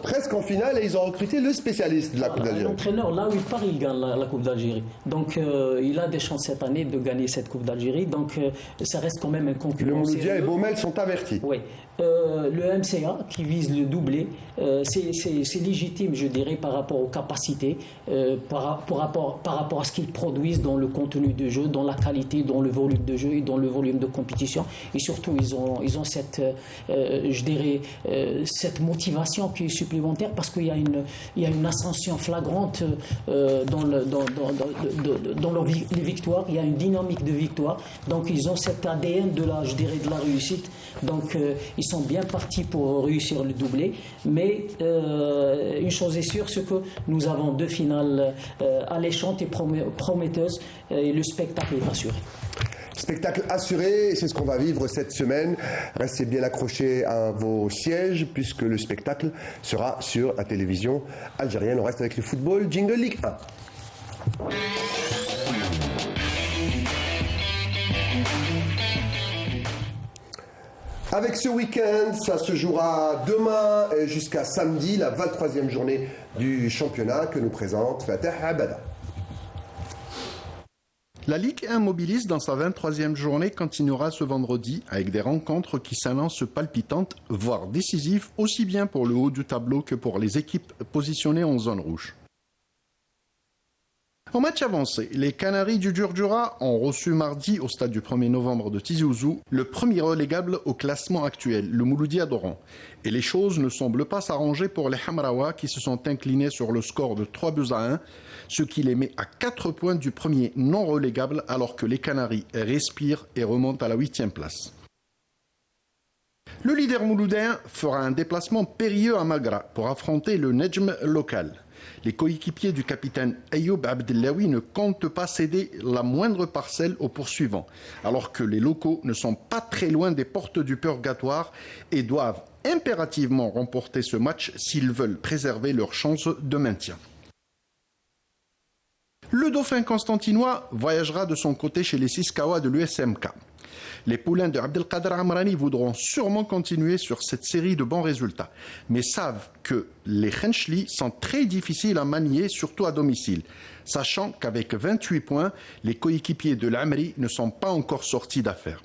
presque en finale et ils ont recruté le spécialiste de la Coupe d'Algérie. L'entraîneur, là où il part, il gagne la Coupe d'Algérie. Donc, il a des chances cette année de gagner cette Coupe d'Algérie. Donc, ça reste quand même un concurrent. Le Mouloudia et sérieux. Baumel sont avertis. Oui. Le MCA qui vise le doublé, c'est légitime, je dirais, par rapport aux capacités, par rapport à ce qu'ils produisent dans le contenu de jeu, dans la qualité, dans le volume de jeu et dans le volume de compétition. Et surtout, ils ont cette, je dirais, cette motivation qui est supplémentaire parce qu'il y a une ascension flagrante dans les victoires. Il y a une dynamique de victoire. Donc, ils ont cet ADN de la réussite. Donc, ils sont bien partis pour réussir le doublé. Mais une chose est sûre, c'est que nous avons 2 finales alléchantes et prometteuses et le spectacle est assuré. Spectacle assuré, c'est ce qu'on va vivre cette semaine. Restez bien accrochés à vos sièges puisque le spectacle sera sur la télévision algérienne. On reste avec le football. Jingle Ligue 1. Avec ce week-end, ça se jouera demain et jusqu'à samedi, la 23e journée du championnat que nous présente Fatah Abada. La Ligue 1 mobilise dans sa 23e journée continuera ce vendredi avec des rencontres qui s'annoncent palpitantes, voire décisives, aussi bien pour le haut du tableau que pour les équipes positionnées en zone rouge. En match avancé, les Canaries du Djurdjura ont reçu mardi au stade du 1er novembre de Tizi Ouzou le premier relégable au classement actuel, le Mouloudia d'Oran. Et les choses ne semblent pas s'arranger pour les Hamraois qui se sont inclinés sur le score de 3-1, ce qui les met à 4 points du premier non relégable alors que les Canaries respirent et remontent à la 8e place. Le leader mouloudien fera un déplacement périlleux à Magra pour affronter le Nejm local. Les coéquipiers du capitaine Ayoub Abdellaoui ne comptent pas céder la moindre parcelle aux poursuivants, alors que les locaux ne sont pas très loin des portes du purgatoire et doivent impérativement remporter ce match s'ils veulent préserver leurs chances de maintien. Le dauphin constantinois voyagera de son côté chez les Siskawa de l'USMK. Les poulains de Abdelkader Amrani voudront sûrement continuer sur cette série de bons résultats, mais savent que les Khenchli sont très difficiles à manier, surtout à domicile, sachant qu'avec 28 points, les coéquipiers de l'Amri ne sont pas encore sortis d'affaire.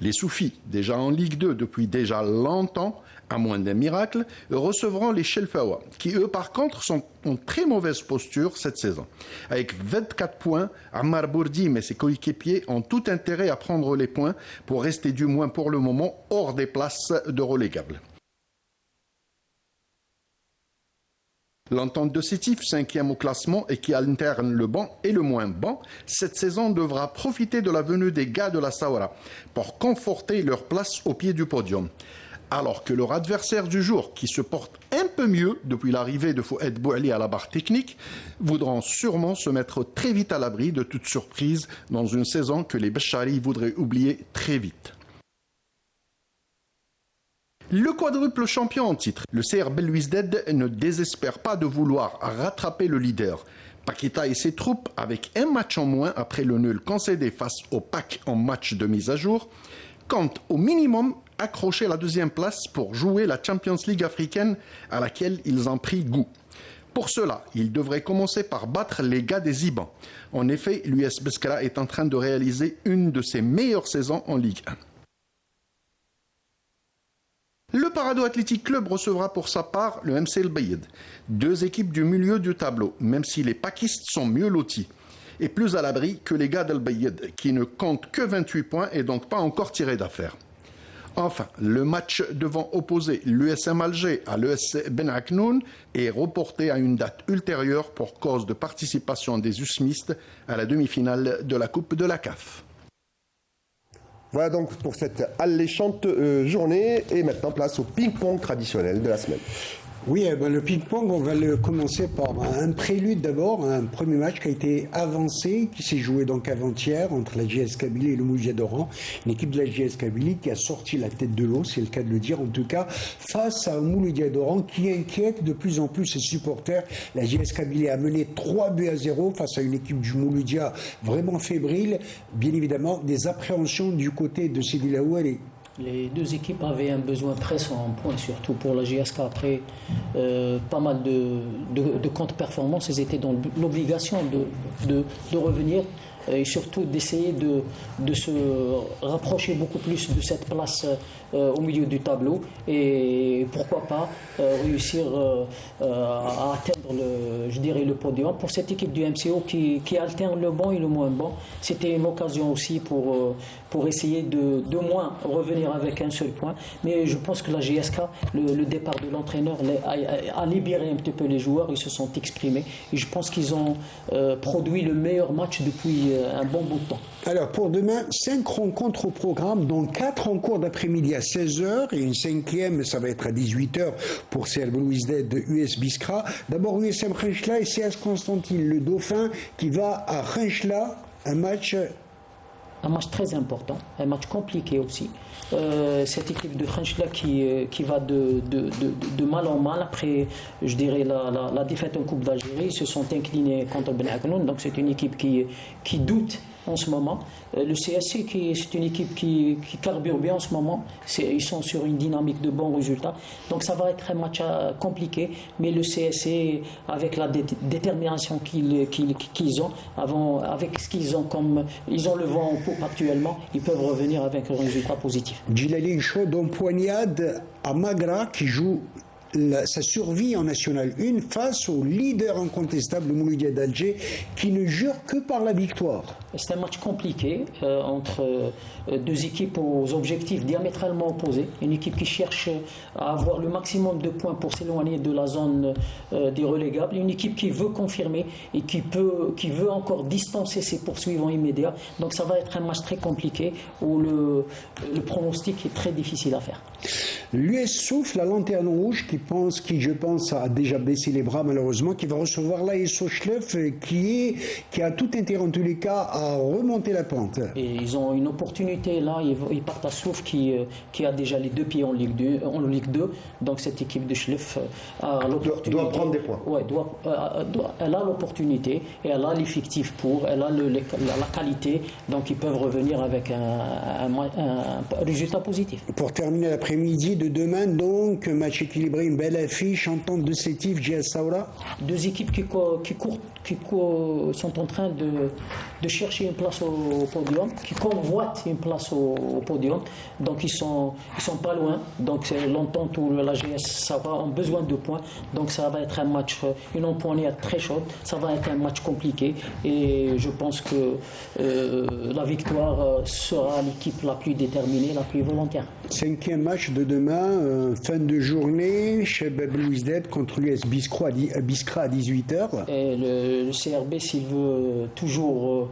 Les Soufis, déjà en Ligue 2 depuis déjà longtemps, à moins d'un miracle, recevront les Shelfawa, qui eux par contre sont en très mauvaise posture cette saison. Avec 24 points, Ammar Bourdim et ses coéquipiers ont tout intérêt à prendre les points pour rester du moins pour le moment hors des places de relégables. L'entente de Sétif, 5e au classement et qui alterne le bon et le moins bon, cette saison devra profiter de la venue des gars de la Sawara pour conforter leur place au pied du podium. Alors que leur adversaire du jour, qui se porte un peu mieux depuis l'arrivée de Fouad Bouali à la barre technique, voudront sûrement se mettre très vite à l'abri de toute surprise dans une saison que les Béchari voudraient oublier très vite. Le quadruple champion en titre, le CR Belouizdad, ne désespère pas de vouloir rattraper le leader. Paqueta et ses troupes, avec un match en moins après le nul concédé face au PAC en match de mise à jour, comptent au minimum accrocher la 2e place pour jouer la Champions League africaine à laquelle ils ont pris goût. Pour cela, ils devraient commencer par battre les gars des Iban. En effet, l'US Beskra est en train de réaliser une de ses meilleures saisons en Ligue 1. Le Parado Athletic Club recevra pour sa part le MC El Bayed, 2 équipes du milieu du tableau, même si les Pakistes sont mieux lotis et plus à l'abri que les gars d'El Bayed, qui ne comptent que 28 points et donc pas encore tirés d'affaire. Enfin, le match devant opposer l'USM Alger à l'ESC Ben Aknoun est reporté à une date ultérieure pour cause de participation des USMistes à la demi-finale de la Coupe de la CAF. Voilà donc pour cette alléchante journée. Et maintenant, place au ping-pong traditionnel de la semaine. Oui, le ping-pong, on va le commencer par un prélude d'abord, un premier match qui a été avancé, qui s'est joué donc avant-hier entre la JS Kabylie et le Mouloudia d'Oran. Une équipe de la JS Kabylie qui a sorti la tête de l'eau, c'est le cas de le dire en tout cas, face à un Mouloudia d'Oran qui inquiète de plus en plus ses supporters. La JS Kabylie a mené 3-0 face à une équipe du Mouloudia vraiment fébrile. Bien évidemment, des appréhensions du côté de Sidi Laouali. Les deux équipes avaient un besoin pressant en points, surtout pour la GSK. Après pas mal de contre-performances, ils étaient dans l'obligation de revenir et surtout d'essayer de se rapprocher beaucoup plus de cette place au milieu du tableau et pourquoi pas réussir à atteindre le podium. Pour cette équipe du MCO qui alterne le bon et le moins bon, c'était une occasion aussi pour essayer de moins revenir avec un seul point. Mais je pense que la GSK, le départ de l'entraîneur a libéré un petit peu les joueurs, ils se sont exprimés et je pense qu'ils ont produit le meilleur match depuis un bon bout de temps. Alors pour demain, 5 rencontres au programme, dont 4 en cours d'après-midi à 16h et une 5e, ça va être à 18h pour CR Belouizdad de US Biskra. D'abord USM Khenchela et CS Constantine, le Dauphin qui va à Khenchela, un match très important, un match compliqué aussi. Cette équipe de Khenchela qui va de mal en mal après, je dirais, la défaite en Coupe d'Algérie. Ils se sont inclinés contre Ben Aknoun, donc c'est une équipe qui doute en ce moment. Le CSC, c'est une équipe qui carbure bien en ce moment. Ils sont sur une dynamique de bons résultats. Donc ça va être un match compliqué, mais le CSC, avec la détermination qu'ils ont, avec ce qu'ils ont comme... Ils ont le vent en poupe actuellement, ils peuvent revenir avec un résultat positif. Djilaline Chaud empoignade à Magra qui joue sa survie en National 1 face au leader incontestable, le Mouloudia d'Alger, qui ne jure que par la victoire. C'est un match compliqué entre deux équipes aux objectifs diamétralement opposés. Une équipe qui cherche à avoir le maximum de points pour s'éloigner de la zone des relégables. Une équipe qui veut confirmer et qui veut encore distancer ses poursuivants immédiats. Donc ça va être un match très compliqué où le pronostic est très difficile à faire. L'US Souffle, la lanterne rouge, qui je pense a déjà baissé les bras malheureusement, qui va recevoir l'AS Schleff, qui a tout intérêt en tous les cas à remonter la pente. Et ils ont une opportunité là, ils partent à Souffle qui a déjà les deux pieds en Ligue 2, donc cette équipe de Schleff a l'opportunité. Doit prendre des points. Ouais, elle a l'opportunité et elle a l'effectif elle a la qualité, donc ils peuvent revenir avec un résultat positif. Pour terminer l'après-midi de demain, donc, match équilibré, une belle affiche, entente de Sétif, Djihad Saoura. Deux équipes qui sont en train de chercher une place au podium, qui convoitent une place au podium, donc ils sont pas loin, donc c'est l'entente où la GS Saoura ont besoin de points, donc ça va être un match, une empoignade très chaude, ça va être un match compliqué et je pense que la victoire sera l'équipe la plus déterminée, la plus volontaire. 5e match de demain, fin de journée, Chebab Belouizdad contre l'US Biskra à 18h. Et le CRB, s'il veut toujours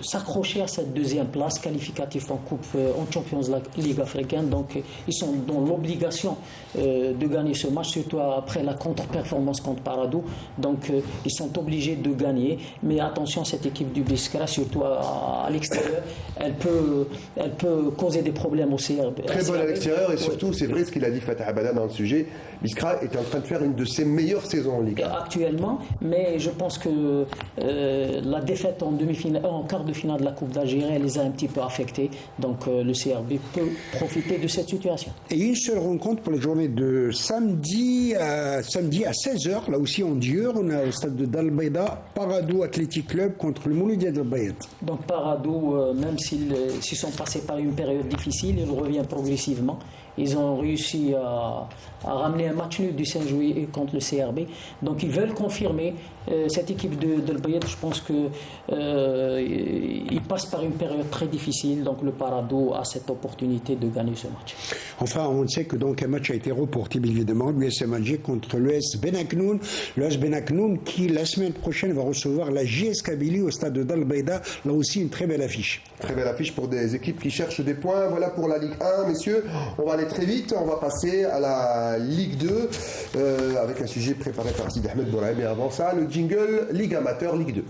s'accrocher à cette deuxième place qualificative en Coupe en Champions League africaine, donc ils sont dans l'obligation de gagner ce match, surtout après la contre-performance contre Paradou, donc ils sont obligés de gagner, mais attention, cette équipe du Biskra, surtout à l'extérieur, elle peut causer des problèmes au CRB. Très bonne à l'extérieur et surtout, c'est vrai ce qu'il a dit Fatah Abada dans le sujet, Biskra est en train de faire une de ses meilleures saisons en Ligue 1. Actuellement, mais je pense que la défaite en quart de finale de la Coupe d'Algérie, elle les a un petit peu affectés. Donc le CRB peut profiter de cette situation. Et une seule rencontre pour la journée de samedi à 16h, là aussi en Dieu, on a au stade de Dalbaïda, Paradou Athletic Club contre le Mouloudia d'Albaïd. Donc Paradou, même s'ils sont passés par une période difficile, ils reviennent progressivement. Ils ont réussi à ramener un match nul du 5 juillet contre le CRB. Donc ils veulent confirmer cette équipe de l'Bayad, je pense que il passe par une période très difficile, donc le Parado a cette opportunité de gagner ce match. Enfin, on sait que donc un match a été reporté, bien évidemment, l'USM Alger contre l'US Benaknoun. L'US Benaknoun qui, la semaine prochaine, va recevoir la JS Kabylie au stade de Dal Bayda. Là aussi, une très belle affiche. Très belle affiche pour des équipes qui cherchent des points. Voilà pour la Ligue 1, messieurs. On va aller très vite. On va passer à la Ligue 2 avec un sujet préparé par Sidi Ahmed Bouraïm. Et avant ça, le jingle Ligue amateur, Ligue 2.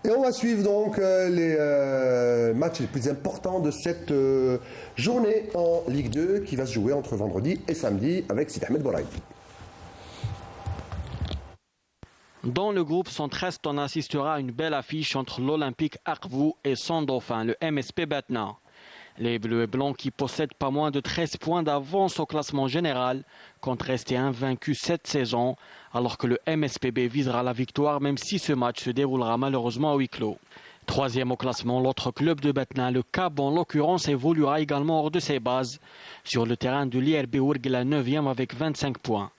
Et on va suivre donc les matchs les plus importants de cette journée en Ligue 2 qui va se jouer entre vendredi et samedi avec Sidi Ahmed Bouraïm. Dans le groupe centre-est, on assistera à une belle affiche entre l'Olympique Aqbou et son dauphin, le MSP Batna. Les Bleus et Blancs qui possèdent pas moins de 13 points d'avance au classement général comptent rester invaincus cette saison, alors que le MSPB visera la victoire même si ce match se déroulera malheureusement à huis clos. Troisième au classement, l'autre club de Batna, le CAB en l'occurrence, évoluera également hors de ses bases sur le terrain de l'IRB Ouergla 9e avec 25 points.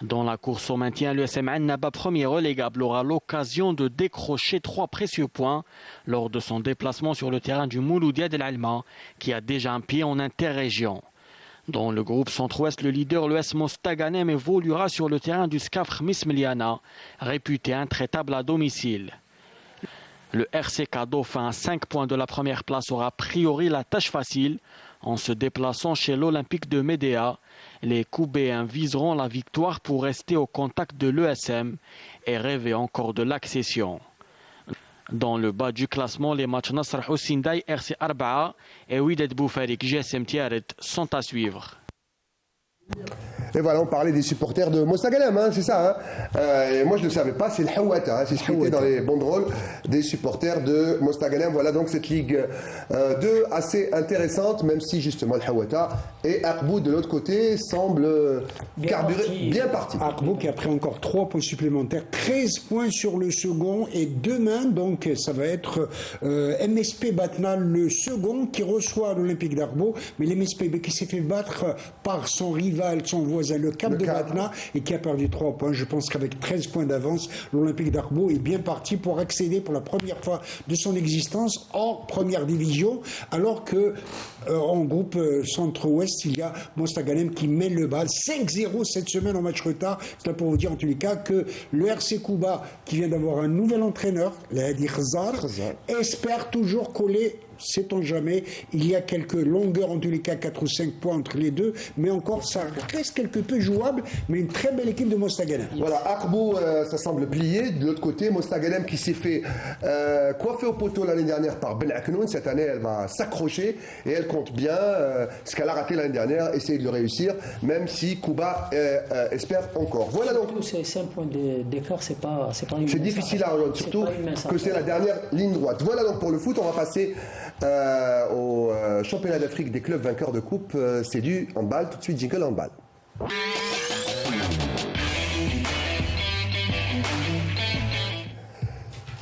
Dans la course au maintien, l'USM Annaba, premier relégable, aura l'occasion de décrocher 3 précieux points lors de son déplacement sur le terrain du Mouloudia de l'Alma, qui a déjà un pied en interrégion. Dans le groupe centre-ouest, le leader, l'US Mostaganem, évoluera sur le terrain du Skafr Mismiliana, réputé intraitable à domicile. Le RCK Dauphin, à 5 points de la première place, aura a priori la tâche facile en se déplaçant chez l'Olympique de Médéa. Les Koubéens viseront la victoire pour rester au contact de l'ESM et rêver encore de l'accession. Dans le bas du classement, les matchs Nasr Houssindaï, RC Arba'a et Wydad Boufarik GSM Tiaret sont à suivre. Et voilà, on parlait des supporters de Mostaganem, hein, c'est ça. Hein. Et moi, je ne le savais pas, c'est le Hawata. Hein, c'est ce qui était dans les banderoles des supporters de Mostaganem. Voilà donc cette Ligue 2 assez intéressante, même si justement le Hawata et Aqbou de l'autre côté semblent carburer bien partis. Aqbou qui a pris encore 3 points supplémentaires, 13 points sur le second. Et demain, donc, ça va être MSP Batna, le second, qui reçoit l'Olympique d'Arbo. Mais l'MSP qui s'est fait battre par son rival, son voisin, le Cap de Batna, et qui a perdu 3 points. Je pense qu'avec 13 points d'avance, l'Olympique d'Arbo est bien parti pour accéder pour la première fois de son existence en première division, alors que en groupe centre-ouest, il y a Mostaganem qui mène le bal 5-0 cette semaine en match retard. C'est là pour vous dire en tous les cas que le RC Kouba, qui vient d'avoir un nouvel entraîneur, Lahadi Khazar, espère toujours coller. Sait-on jamais, il y a quelques longueurs, en tous les cas 4 ou 5 points entre les deux, mais encore ça reste quelque peu jouable, mais une très belle équipe de Mostaganem. Voilà, Aqbou, ça semble plier. De l'autre côté, Mostaganem qui s'est fait coiffer au poteau l'année dernière par Ben Aknoun. Cette année, elle va s'accrocher et elle compte bien ce qu'elle a raté l'année dernière, essayer de le réussir, même si Kouba espère encore. Voilà donc. C'est 5 points d'écart, c'est pas une C'est difficile à rejoindre, surtout que c'est la dernière ligne droite. Voilà donc pour le foot, on va passer au championnat d'Afrique des clubs vainqueurs de coupe. C'est du handball, tout de suite jingle handball.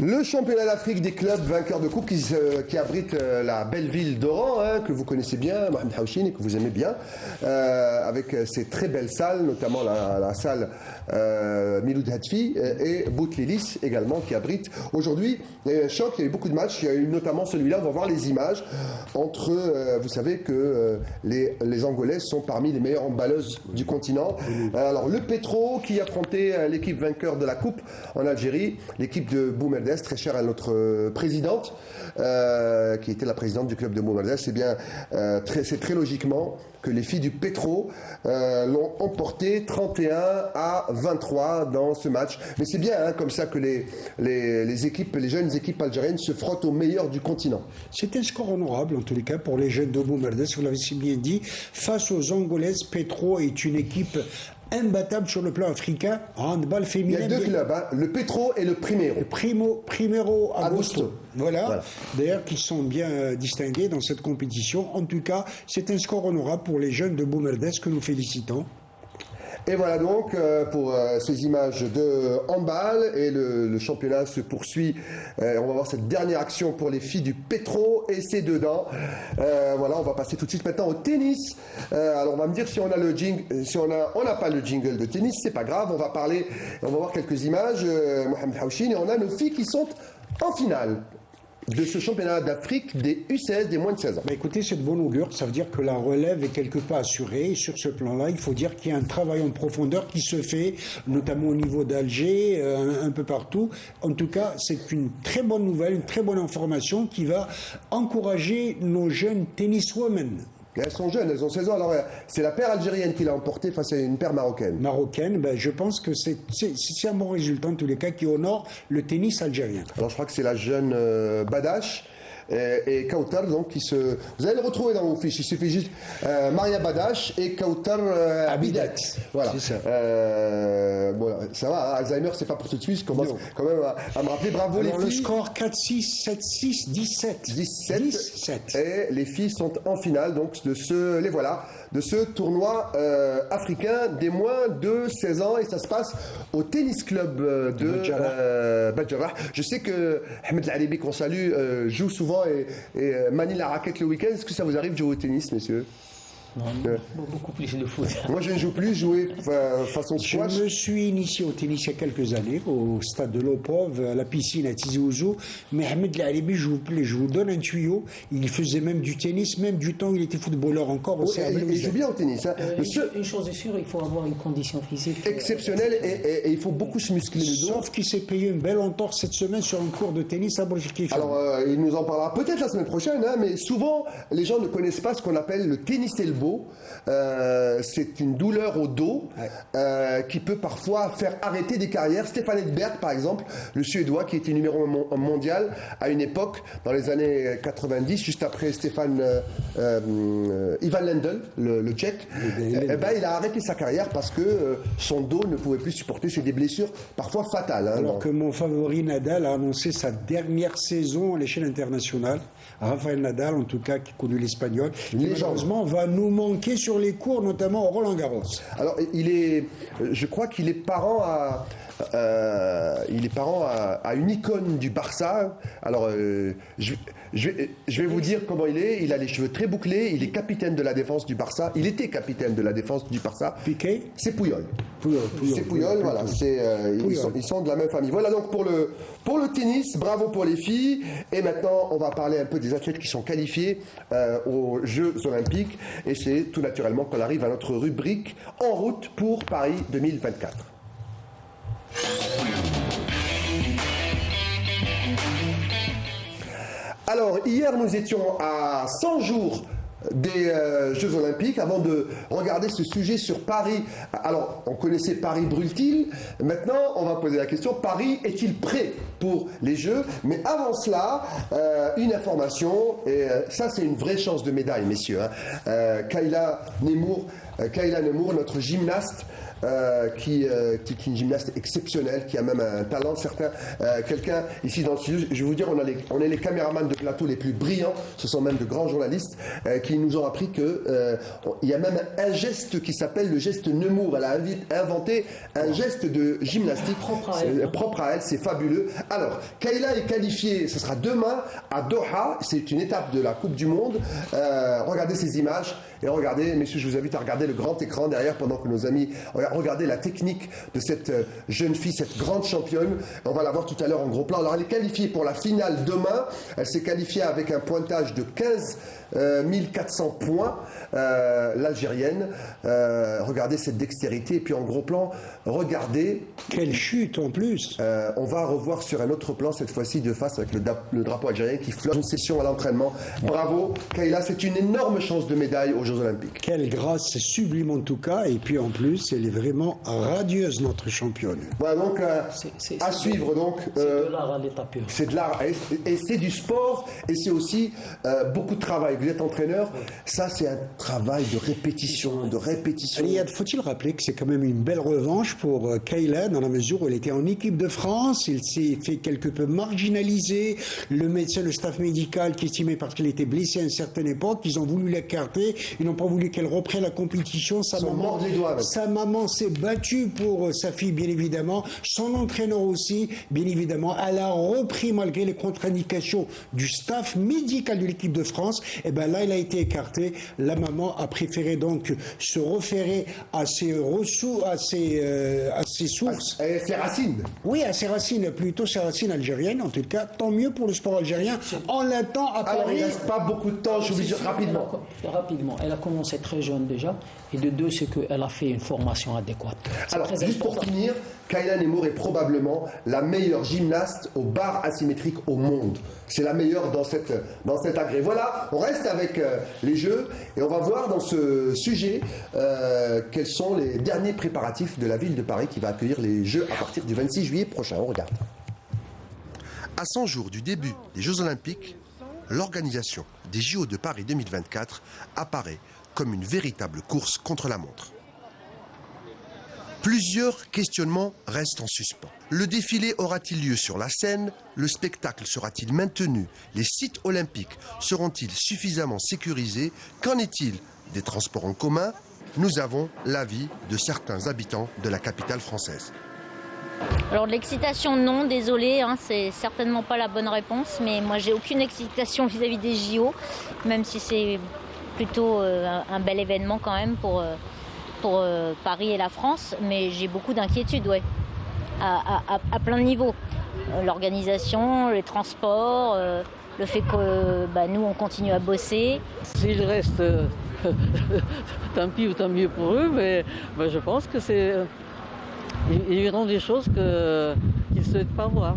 Le championnat d'Afrique des clubs vainqueurs de coupe qui abrite la belle ville d'Oran, hein, que vous connaissez bien, Mohamed Haouchine, et que vous aimez bien, avec ces très belles salles, notamment la salle Miloud Hadfi et Boutlilis également, qui abrite aujourd'hui. Il y a eu un choc, il y a eu beaucoup de matchs, il y a eu notamment celui-là, on va voir les images entre, vous savez que les Angolais sont parmi les meilleures handballeuses du continent. Alors le Petro qui affrontait l'équipe vainqueur de la coupe en Algérie, l'équipe de Boumerdès, très chère à notre présidente, qui était la présidente du club de Boumerdès. C'est bien, c'est très logiquement que les filles du Petro l'ont emporté 31-23 dans ce match. Mais c'est bien hein, comme ça que les équipes, les jeunes équipes algériennes se frottent aux meilleurs du continent. C'est un score honorable en tous les cas pour les jeunes de Boumerdès, vous l'avez si bien dit. Face aux Angolaises, Petro est une équipe imbattable sur le plan africain, handball féminin. Il y a 2 clubs, hein, le Petro et le Primero. Le Primero Agosto. Voilà. D'ailleurs, qui sont bien distingués dans cette compétition. En tout cas, c'est un score honorable pour les jeunes de Boumerdès que nous félicitons. Et voilà donc pour ces images de handball et le championnat se poursuit. On va voir cette dernière action pour les filles du Petro et c'est dedans. Voilà, on va passer tout de suite maintenant au tennis. Alors on va me dire si on a le jingle, si on n'a pas le jingle de tennis, c'est pas grave. On va voir quelques images. Mohamed Haouchine et on a nos filles qui sont en finale de ce championnat d'Afrique des U16 des moins de 16 ans. Bah écoutez, c'est de bon augure, ça veut dire que la relève est quelque part assurée. Et sur ce plan-là, il faut dire qu'il y a un travail en profondeur qui se fait, notamment au niveau d'Alger, un peu partout. En tout cas, c'est une très bonne nouvelle, une très bonne information qui va encourager nos jeunes tenniswomen. Elles sont jeunes, elles ont 16 ans. Alors, c'est la paire algérienne qui l'a emporté face à une paire marocaine. Marocaine, ben, je pense que c'est un bon résultat en tous les cas qui honore le tennis algérien. Alors, je crois que c'est la jeune Badache et Kautar, donc, qui se... Vous allez le retrouver dans vos fiches. Il suffit juste Maria Badache et Kautar Abidat. Voilà. C'est ça. Bon, ça va, Alzheimer, c'est pas pour tout de suite. Je commence quand même à me rappeler. Bravo. Alors, les le filles. score 4-6, 7-6, 17. 17. Et les filles sont en finale donc de ce tournoi africain des moins de 16 ans et ça se passe au tennis club de Badjarrah. Je sais que Ahmed Al-Aribi qu'on salue joue souvent et manie la raquette le week-end. Est-ce que ça vous arrive de jouer au tennis, messieurs? Non, beaucoup plus le foot. Moi, je ne joue plus, jouer façon Je squash. me suis initié au tennis il y a quelques années, au stade de Lopov, à la piscine à Tizi Ouzou. Mais Ahmed Al-Aribi, je vous donne un tuyau. Il faisait même du tennis, même du temps, il était footballeur encore au CA. Il joue bien au tennis. Hein. Une chose est sûre, il faut avoir une condition physique Exceptionnelle et il faut beaucoup se muscler le dos. Sauf qu'il s'est payé une belle entorse cette semaine sur un cours de tennis à Bourg-Kif. Alors, il nous en parlera peut-être la semaine prochaine, hein, mais souvent, les gens ne connaissent pas ce qu'on appelle le tennis elbow. C'est une douleur au dos qui peut parfois faire arrêter des carrières. Stéphane Edberg, par exemple, le Suédois qui était numéro 1 mondial à une époque, dans les années 90, juste après Stéphane Ivan Lendl, le Tchèque, il a arrêté sa carrière parce que son dos ne pouvait plus supporter. C'est des blessures parfois fatales. Hein, Alors que mon favori Nadal a annoncé sa dernière saison à l'échelle internationale. Rafael Nadal, en tout cas, qui connaît l'espagnol, qui malheureusement va nous manquer sur les cours, notamment au Roland-Garros. Alors, je crois qu'il est parent à une icône du Barça. Alors, je vais vous dire comment il est. Il a les cheveux très bouclés. Il est capitaine de la défense du Barça. Il était capitaine de la défense du Barça. Piqué. C'est Puyol. C'est Puyol, voilà. Ils sont de la même famille. Voilà donc pour le tennis. Bravo pour les filles. Et maintenant, on va parler un peu des athlètes qui sont qualifiés aux Jeux Olympiques. Et c'est tout naturellement qu'on arrive à notre rubrique En route pour Paris 2024. Alors, hier, nous étions à 100 jours des Jeux Olympiques avant de regarder ce sujet sur Paris. Alors, on connaissait Paris brûle-t-il. Maintenant, on va poser la question, Paris est-il prêt pour les Jeux? Mais avant cela, une information, et ça c'est une vraie chance de médaille, messieurs. Hein. Kayla Nemour, notre gymnaste, qui est une gymnaste exceptionnelle, qui a même un talent certain. Quelqu'un ici dans le studio, je vais vous dire, on est les caméramans de plateau les plus brillants, ce sont même de grands journalistes qui nous ont appris que il y a même un geste qui s'appelle le geste Nemour. Elle a inventé un geste de gymnastique propre à elle, c'est fabuleux. Alors, Kayla est qualifiée, ce sera demain à Doha, c'est une étape de la Coupe du Monde. Regardez ces images et regardez, messieurs, je vous invite à regarder le grand écran derrière pendant que nos amis regardez la technique de cette jeune fille, cette grande championne. On va la voir tout à l'heure en gros plan. Alors elle est qualifiée pour la finale demain. Elle s'est qualifiée avec un pointage de 15 1400 points, l'Algérienne. Regardez cette dextérité. Et puis en gros plan, regardez. Quelle chute en plus. On va revoir sur un autre plan, cette fois-ci de face avec le drapeau algérien qui flotte. Une session à l'entraînement. Bravo, Kayla. C'est une énorme chance de médaille aux Jeux Olympiques. Quelle grâce, c'est sublime en tout cas. Et puis en plus, elle est vraiment radieuse, notre championne. Voilà, donc à suivre. Donc, c'est de l'art à l'état pur. C'est de l'art et c'est du sport et c'est aussi beaucoup de travail. vous êtes entraîneur, ça c'est un travail de répétition, Riyad, faut-il rappeler que c'est quand même une belle revanche pour Kayla, dans la mesure où elle était en équipe de France, il s'est fait quelque peu marginaliser, le médecin, le staff médical qui estimait parce qu'elle était blessée à une certaine époque, ils ont voulu l'écarter, ils n'ont pas voulu qu'elle reprenne la compétition, sa maman s'est battue pour sa fille bien évidemment, son entraîneur aussi bien évidemment, elle a repris malgré les contre-indications du staff médical de l'équipe de France, et bien là elle a été écartée, la maman a préféré donc se référer à ses ressources, à ses sources. Ses racines. Oui, à ses racines, plutôt ses racines algériennes, en tout cas, tant mieux pour le sport algérien. En l'attend à Paris. Alors, il ne reste pas beaucoup de temps, je suis obligé rapidement. Rapidement, elle a commencé très jeune déjà, et de deux, c'est qu'elle a fait une formation adéquate. Alors, juste pour finir, Kayla Nemour est probablement la meilleure gymnaste aux barres asymétriques au monde. C'est la meilleure dans cet agrès. Voilà, on reste avec les Jeux et on va voir dans ce sujet quels sont les derniers préparatifs de la ville de Paris qui va accueillir les Jeux à partir du 26 juillet prochain. On regarde. À 100 jours du début des Jeux Olympiques, l'organisation des JO de Paris 2024 apparaît comme une véritable course contre la montre. Plusieurs questionnements restent en suspens. Le défilé aura-t-il lieu sur la scène? Le spectacle sera-t-il maintenu? Les sites olympiques seront-ils suffisamment sécurisés? Qu'en est-il des transports en commun? Nous avons l'avis de certains habitants de la capitale française. Alors de l'excitation, non, désolé, c'est certainement pas la bonne réponse, mais moi j'ai aucune excitation vis-à-vis des JO, même si c'est plutôt un bel événement quand même pour Paris et la France, mais j'ai beaucoup d'inquiétudes, ouais, à plein de niveaux. L'organisation, les transports, le fait que nous on continue à bosser. S'il reste, tant pis ou tant mieux pour eux, mais je pense que ils verront des choses qu'ils ne souhaitent pas voir.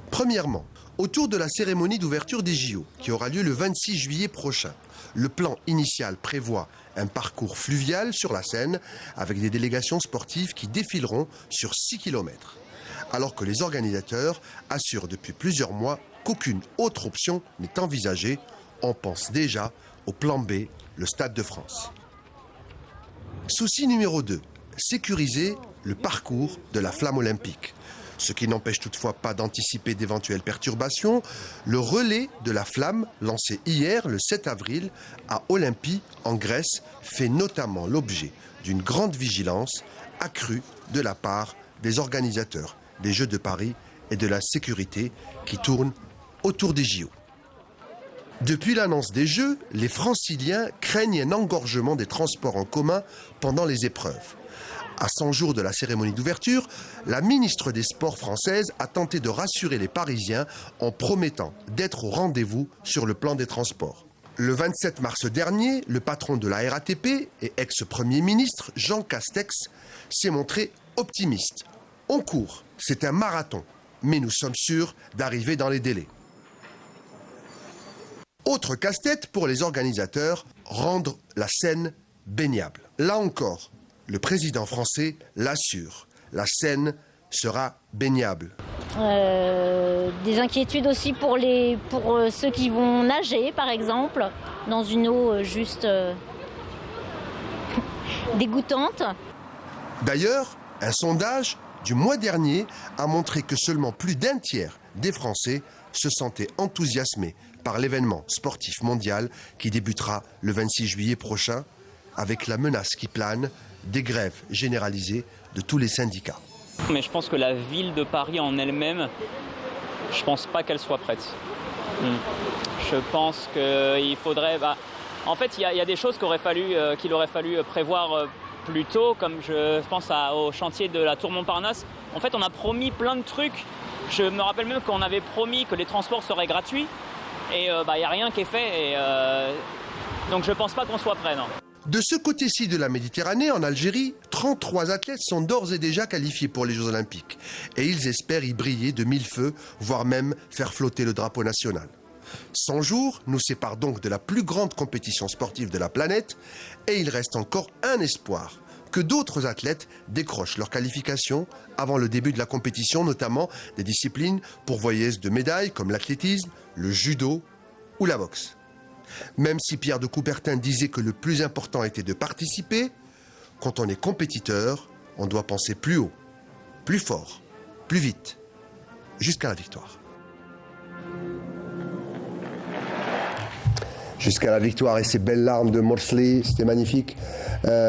Premièrement, autour de la cérémonie d'ouverture des JO, qui aura lieu le 26 juillet prochain, le plan initial prévoit un parcours fluvial sur la Seine avec des délégations sportives qui défileront sur 6 km. Alors que les organisateurs assurent depuis plusieurs mois qu'aucune autre option n'est envisagée, on pense déjà au plan B, le Stade de France. Souci numéro 2, sécuriser le parcours de la flamme olympique. Ce qui n'empêche toutefois pas d'anticiper d'éventuelles perturbations. Le relais de la flamme, lancé hier, le 7 avril, à Olympie, en Grèce, fait notamment l'objet d'une grande vigilance accrue de la part des organisateurs des Jeux de Paris et de la sécurité qui tournent autour des JO. Depuis l'annonce des Jeux, les Franciliens craignent un engorgement des transports en commun pendant les épreuves. À 100 jours de la cérémonie d'ouverture, la ministre des Sports française a tenté de rassurer les Parisiens en promettant d'être au rendez-vous sur le plan des transports. Le 27 mars dernier, le patron de la RATP et ex-premier ministre, Jean Castex, s'est montré optimiste. On court, c'est un marathon, mais nous sommes sûrs d'arriver dans les délais. Autre casse-tête pour les organisateurs, rendre la Seine baignable. Là encore, le président français l'assure, la Seine sera baignable. Des inquiétudes aussi pour ceux qui vont nager, par exemple, dans une eau juste dégoûtante. D'ailleurs, un sondage du mois dernier a montré que seulement plus d'un tiers des Français se sentaient enthousiasmés par l'événement sportif mondial qui débutera le 26 juillet prochain, avec la menace qui plane des grèves généralisées de tous les syndicats. Mais je pense que la ville de Paris en elle-même, je pense pas qu'elle soit prête. Je pense qu'il faudrait... en fait, il y a des choses qu'il aurait fallu prévoir plus tôt, comme je pense au chantier de la Tour Montparnasse. En fait, on a promis plein de trucs. Je me rappelle même qu'on avait promis que les transports seraient gratuits. Et il n'y a rien qui est fait. Donc je ne pense pas qu'on soit prêt, non. De ce côté-ci de la Méditerranée, en Algérie, 33 athlètes sont d'ores et déjà qualifiés pour les Jeux Olympiques. Et ils espèrent y briller de mille feux, voire même faire flotter le drapeau national. 100 jours nous séparent donc de la plus grande compétition sportive de la planète. Et il reste encore un espoir, que d'autres athlètes décrochent leur qualification avant le début de la compétition, notamment des disciplines pourvoyeuses de médailles comme l'athlétisme, le judo ou la boxe. Même si Pierre de Coubertin disait que le plus important était de participer, quand on est compétiteur, on doit penser plus haut, plus fort, plus vite, jusqu'à la victoire. Jusqu'à la victoire et ces belles larmes de Morsli, c'était magnifique.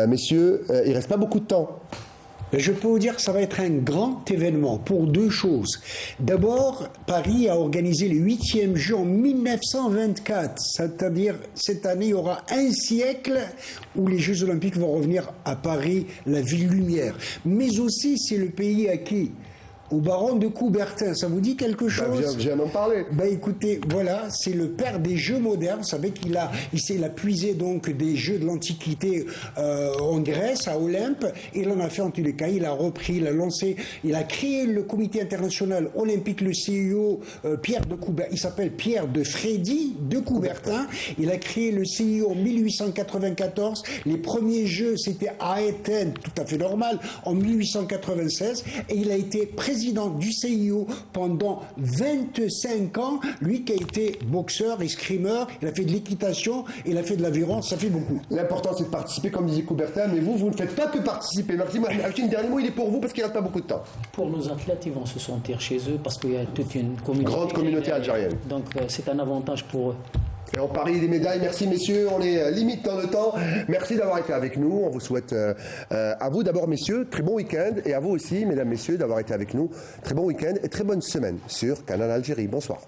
Messieurs, il ne reste pas beaucoup de temps. Je peux vous dire que ça va être un grand événement pour deux choses. D'abord, Paris a organisé les 8e Jeux en 1924, c'est-à-dire cette année, il y aura un siècle où les Jeux Olympiques vont revenir à Paris, la ville lumière. Mais aussi, c'est le pays à qui ? Au baron de Coubertin, ça vous dit quelque chose? Viens d'en parler. Écoutez, voilà, c'est le père des jeux modernes. Vous savez qu'il a puisé donc des jeux de l'Antiquité en Grèce, à Olympe. Il en a fait en tous les cas. Il a repris, il a lancé, il a créé le Comité international olympique, le CIO, Pierre de Coubertin. Il s'appelle Pierre de Freddy de Coubertin. Il a créé le CIO en 1894. Les premiers jeux, c'était à Athènes, tout à fait normal, en 1896. Et il a été président du CIO pendant 25 ans, lui qui a été boxeur, escrimeur, il a fait de l'équitation, il a fait de l'aviron, ça fait beaucoup. L'important c'est de participer comme disait Coubertin, mais vous ne faites pas que participer. Merci, un dernier mot, il est pour vous parce qu'il ne reste pas beaucoup de temps. Pour nos athlètes, ils vont se sentir chez eux parce qu'il y a toute une communauté. Grande communauté algérienne. Donc c'est un avantage pour eux. Et on parie des médailles. Merci messieurs, on est limite dans le temps. Merci d'avoir été avec nous. On vous souhaite à vous d'abord messieurs, très bon week-end et à vous aussi mesdames, messieurs d'avoir été avec nous. Très bon week-end et très bonne semaine sur Canal Algérie. Bonsoir.